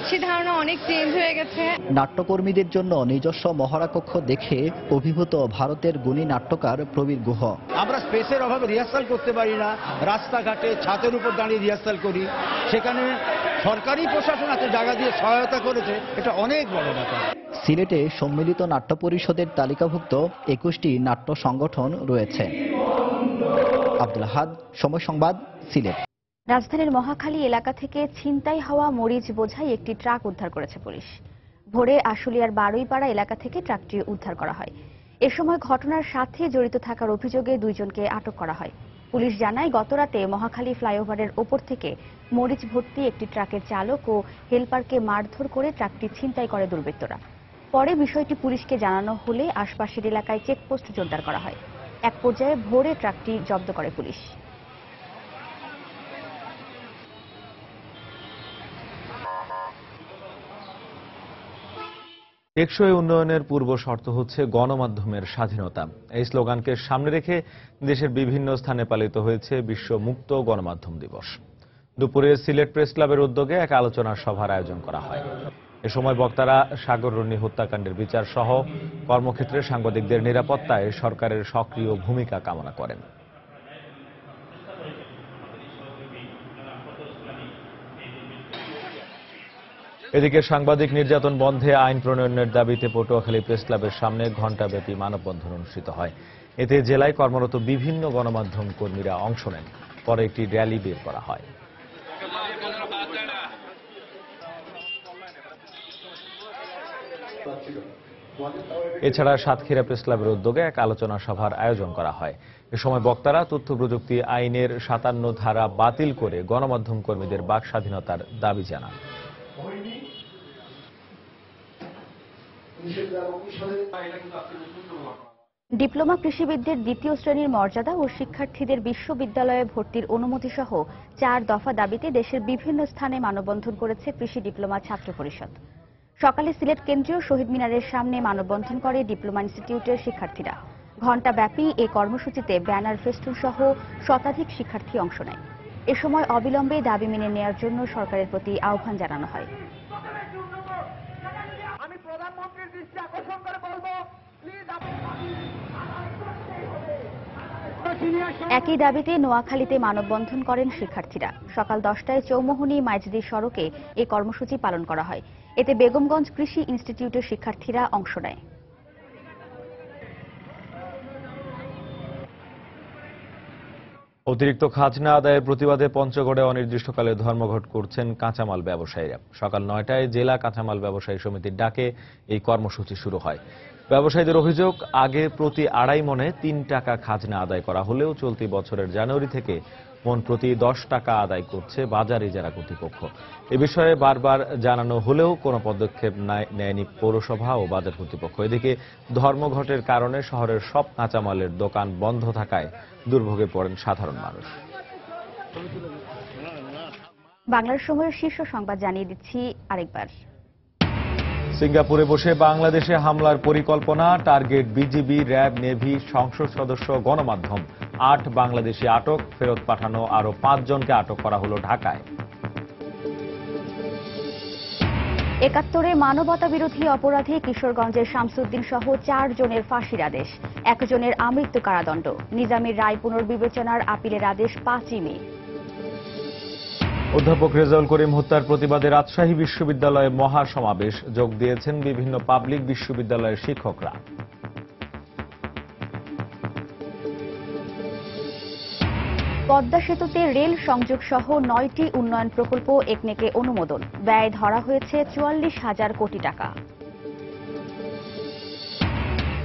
সেই ধারণা অনেক চেঞ্জ হয়ে গেছে। নাট্যকর্মীদের জন্য নিজস্ব মহড়াকক্ষ দেখে অভিভূত ভারতের গুণী নাট্যকার প্রবীর গুহ। আমরা স্পেসের অভাবে রিহার্সাল করতে পারি না, রাস্তাঘাটে ছাদের উপর দাঁড়িয়ে রিহার্সাল করি। সেখানে সরকারি প্রশাসন এত জায়গা দিয়ে সহায়তা করেছে, এটা অনেক বড় ব্যাপার। সিলেটে সম্মিলিত নাট্য পরিষদের তালিকাভুক্ত 21টি নাট্য সংগঠন রয়েছে। আব্দুল হাদ, সময় সংবাদ, সিলেট। রাজধানীর মহাখালী এলাকা থেকে ছিনতাই হওয়া মরিচ বোঝাই একটি ট্রাক উদ্ধার করেছে পুলিশ। ভোরে আশুলিয়ার বারুইপাড়া এলাকা থেকে ট্রাকটি উদ্ধার করা হয়। এ সময় ঘটনার সাথে জড়িত থাকার অভিযোগে 2 জনকে আটক করা হয়। পুলিশ জানায়, গতরাতে মহাখালী ফ্লাইওভারের ওপর থেকে মরিচ ভর্তি একটি ট্রাকের চালক ও হেলপারকে মারধর করে ট্রাকটি ছিনতাই করে দুর্বৃত্তরা। পরে বিষয়টি পুলিশকে জানানো হলে আশপাশের এলাকায় চেকপোস্ট জোরদার করা হয়। এক পর্যায়ে ভোরে ট্রাকটি জব্দ করে পুলিশ। টেকসই উন্নয়নের পূর্ব শর্ত হচ্ছে গণমাধ্যমের স্বাধীনতা। এই স্লোগানকে সামনে রেখে দেশের বিভিন্ন স্থানে পালিত হয়েছে বিশ্ব মুক্ত গণমাধ্যম দিবস। দুপুরে সিলেট প্রেস ক্লাবের উদ্যোগে এক আলোচনা সভার আয়োজন করা হয়। এ সময় বক্তারা সাগর রুনি হত্যাকাণ্ডের বিচার সহ কর্মক্ষেত্রে সাংবাদিকদের নিরাপত্তায় সরকারের সক্রিয় ভূমিকা কামনা করেন। এদিকে সাংবাদিক নির্যাতন বন্ধে আইন প্রণয়নের দাবিতে পটুয়াখালী প্রেস ক্লাবের সামনে ঘণ্টাব্যাপী মানববন্ধন অনুষ্ঠিত হয়। এতে জেলায় কর্মরত বিভিন্ন গণমাধ্যম কর্মীরা অংশ নেন। পরে একটি র্যালি বের করা হয়। এছাড়া সাতক্ষীরা প্রেস ক্লাবের উদ্যোগে এক আলোচনা সভার আয়োজন করা হয়। এ সময় বক্তারা তথ্য প্রযুক্তি আইনের 57 ধারা বাতিল করে গণমাধ্যম কর্মীদের বাক স্বাধীনতার দাবি জানান। ডিপ্লোমা কৃষিবিদদের 2য় শ্রেণীর মর্যাদা ও শিক্ষার্থীদের বিশ্ববিদ্যালয়ে ভর্তির অনুমতি সহ 4 দফা দাবিতে দেশের বিভিন্ন স্থানে মানববন্ধন করেছে কৃষি ডিপ্লোমা ছাত্র পরিষদ। সকালে সিলেট কেন্দ্রীয় শহীদ মিনারের সামনে মানববন্ধন করে ডিপ্লোমা ইনস্টিটিউটের শিক্ষার্থীরা। ঘণ্টাব্যাপী এই কর্মসূচিতে ব্যানার ফেস্টুন সহ শতাধিক শিক্ষার্থী অংশ নেয়। এ সময় অবিলম্বে দাবি মেনে নেওয়ার জন্য সরকারের প্রতি আহ্বান জানানো হয়। আমি প্রধানমন্ত্রীর দৃষ্টি আকর্ষণ করে বলবো, একই দাবিতে নোয়াখালীতে মানববন্ধন করেন শিক্ষার্থীরা। সকাল 10টায় চৌমুহনী মাইজদি সড়কে এই কর্মসূচি পালন করা হয়। এতে বেগমগঞ্জ কৃষি ইনস্টিটিউটের শিক্ষার্থীরা অংশ নেয়। অতিরিক্ত খাজনা আদায়ের প্রতিবাদে পঞ্চগড়ে অনির্দিষ্টকালে ধর্মঘট করছেন কাঁচামাল ব্যবসায়ীরা। সকাল 9টায় জেলা কাঁচামাল ব্যবসায়ী সমিতির ডাকে এই কর্মসূচি শুরু হয়। ব্যবসায়ীদের অভিযোগ, আগে প্রতি 2.5 মণে 3 টাকা খাজনা আদায় করা হলেও চলতি বছরের জানুয়ারি থেকে মন প্রতি 10 টাকা আদায় করছে বাজার ইজারা কর্তৃপক্ষ। এ বিষয়ে বারবার জানানো হলেও কোনো পদক্ষেপ নেয়নি পৌরসভা ও বাজার কর্তৃপক্ষ। এদিকে ধর্মঘটের কারণে শহরের সব কাঁচামালের দোকান বন্ধ থাকায় দুর্ভোগে পড়েন সাধারণ মানুষ। বাংলার সময়ের শীর্ষ সংবাদ জানিয়ে দিচ্ছি আরেকবার। সিঙ্গাপুরে বসে বাংলাদেশে হামলার পরিকল্পনা, টার্গেট বিজিবি, র্যাব, নেভি, সংসদ সদস্য, গণমাধ্যম। 8 বাংলাদেশি আটক, ফেরত পাঠানো আরো 5 জনকে আটক করা হলো ঢাকায়। ৭১ মানবতা বিরোধী অপরাধে কিশোরগঞ্জের শামসুদ্দিন সহ 4 জনের ফাঁসির আদেশ, 1 জনের আমৃত্যু কারাদণ্ড। নিজামীর রায় পুনর্বিবেচনার আপিলের আদেশ 5ই মে। অধ্যাপক রেজাউল করিম হত্যার প্রতিবাদে রাজশাহী বিশ্ববিদ্যালয়ে মহাসমাবেশ, যোগ দিয়েছেন বিভিন্ন পাবলিক বিশ্ববিদ্যালয়ের শিক্ষকরা। পদ্মা সেতুতে রেল সংযোগ সহ 9টি উন্নয়ন প্রকল্প একনেকে অনুমোদন, ব্যয় ধরা হয়েছে 44,000 কোটি টাকা।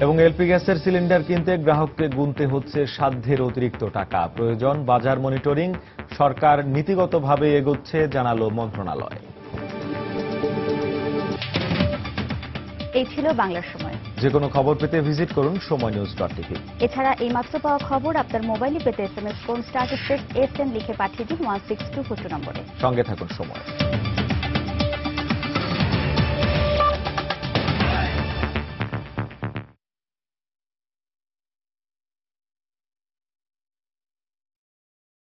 এবং এলপি গ্যাসের সিলিন্ডার কিনতে গ্রাহককে গুনতে হচ্ছে সাধ্যের অতিরিক্ত টাকা, প্রয়োজন বাজার মনিটরিং। সরকার নীতিগতভাবে এগোচ্ছে, জানালো মন্ত্রণালয়। এই ছিল বাংলার সময়। যে কোনো খবর পেতে ভিজিট করুন সময়নিউজ.tv। এছাড়া এই মাত্র পাওয়া খবর আপনার মোবাইলে পেতে SMS করুন *SN লিখে পাঠিয়ে দিন 16242 নম্বরে। সঙ্গে থাকুন সময়।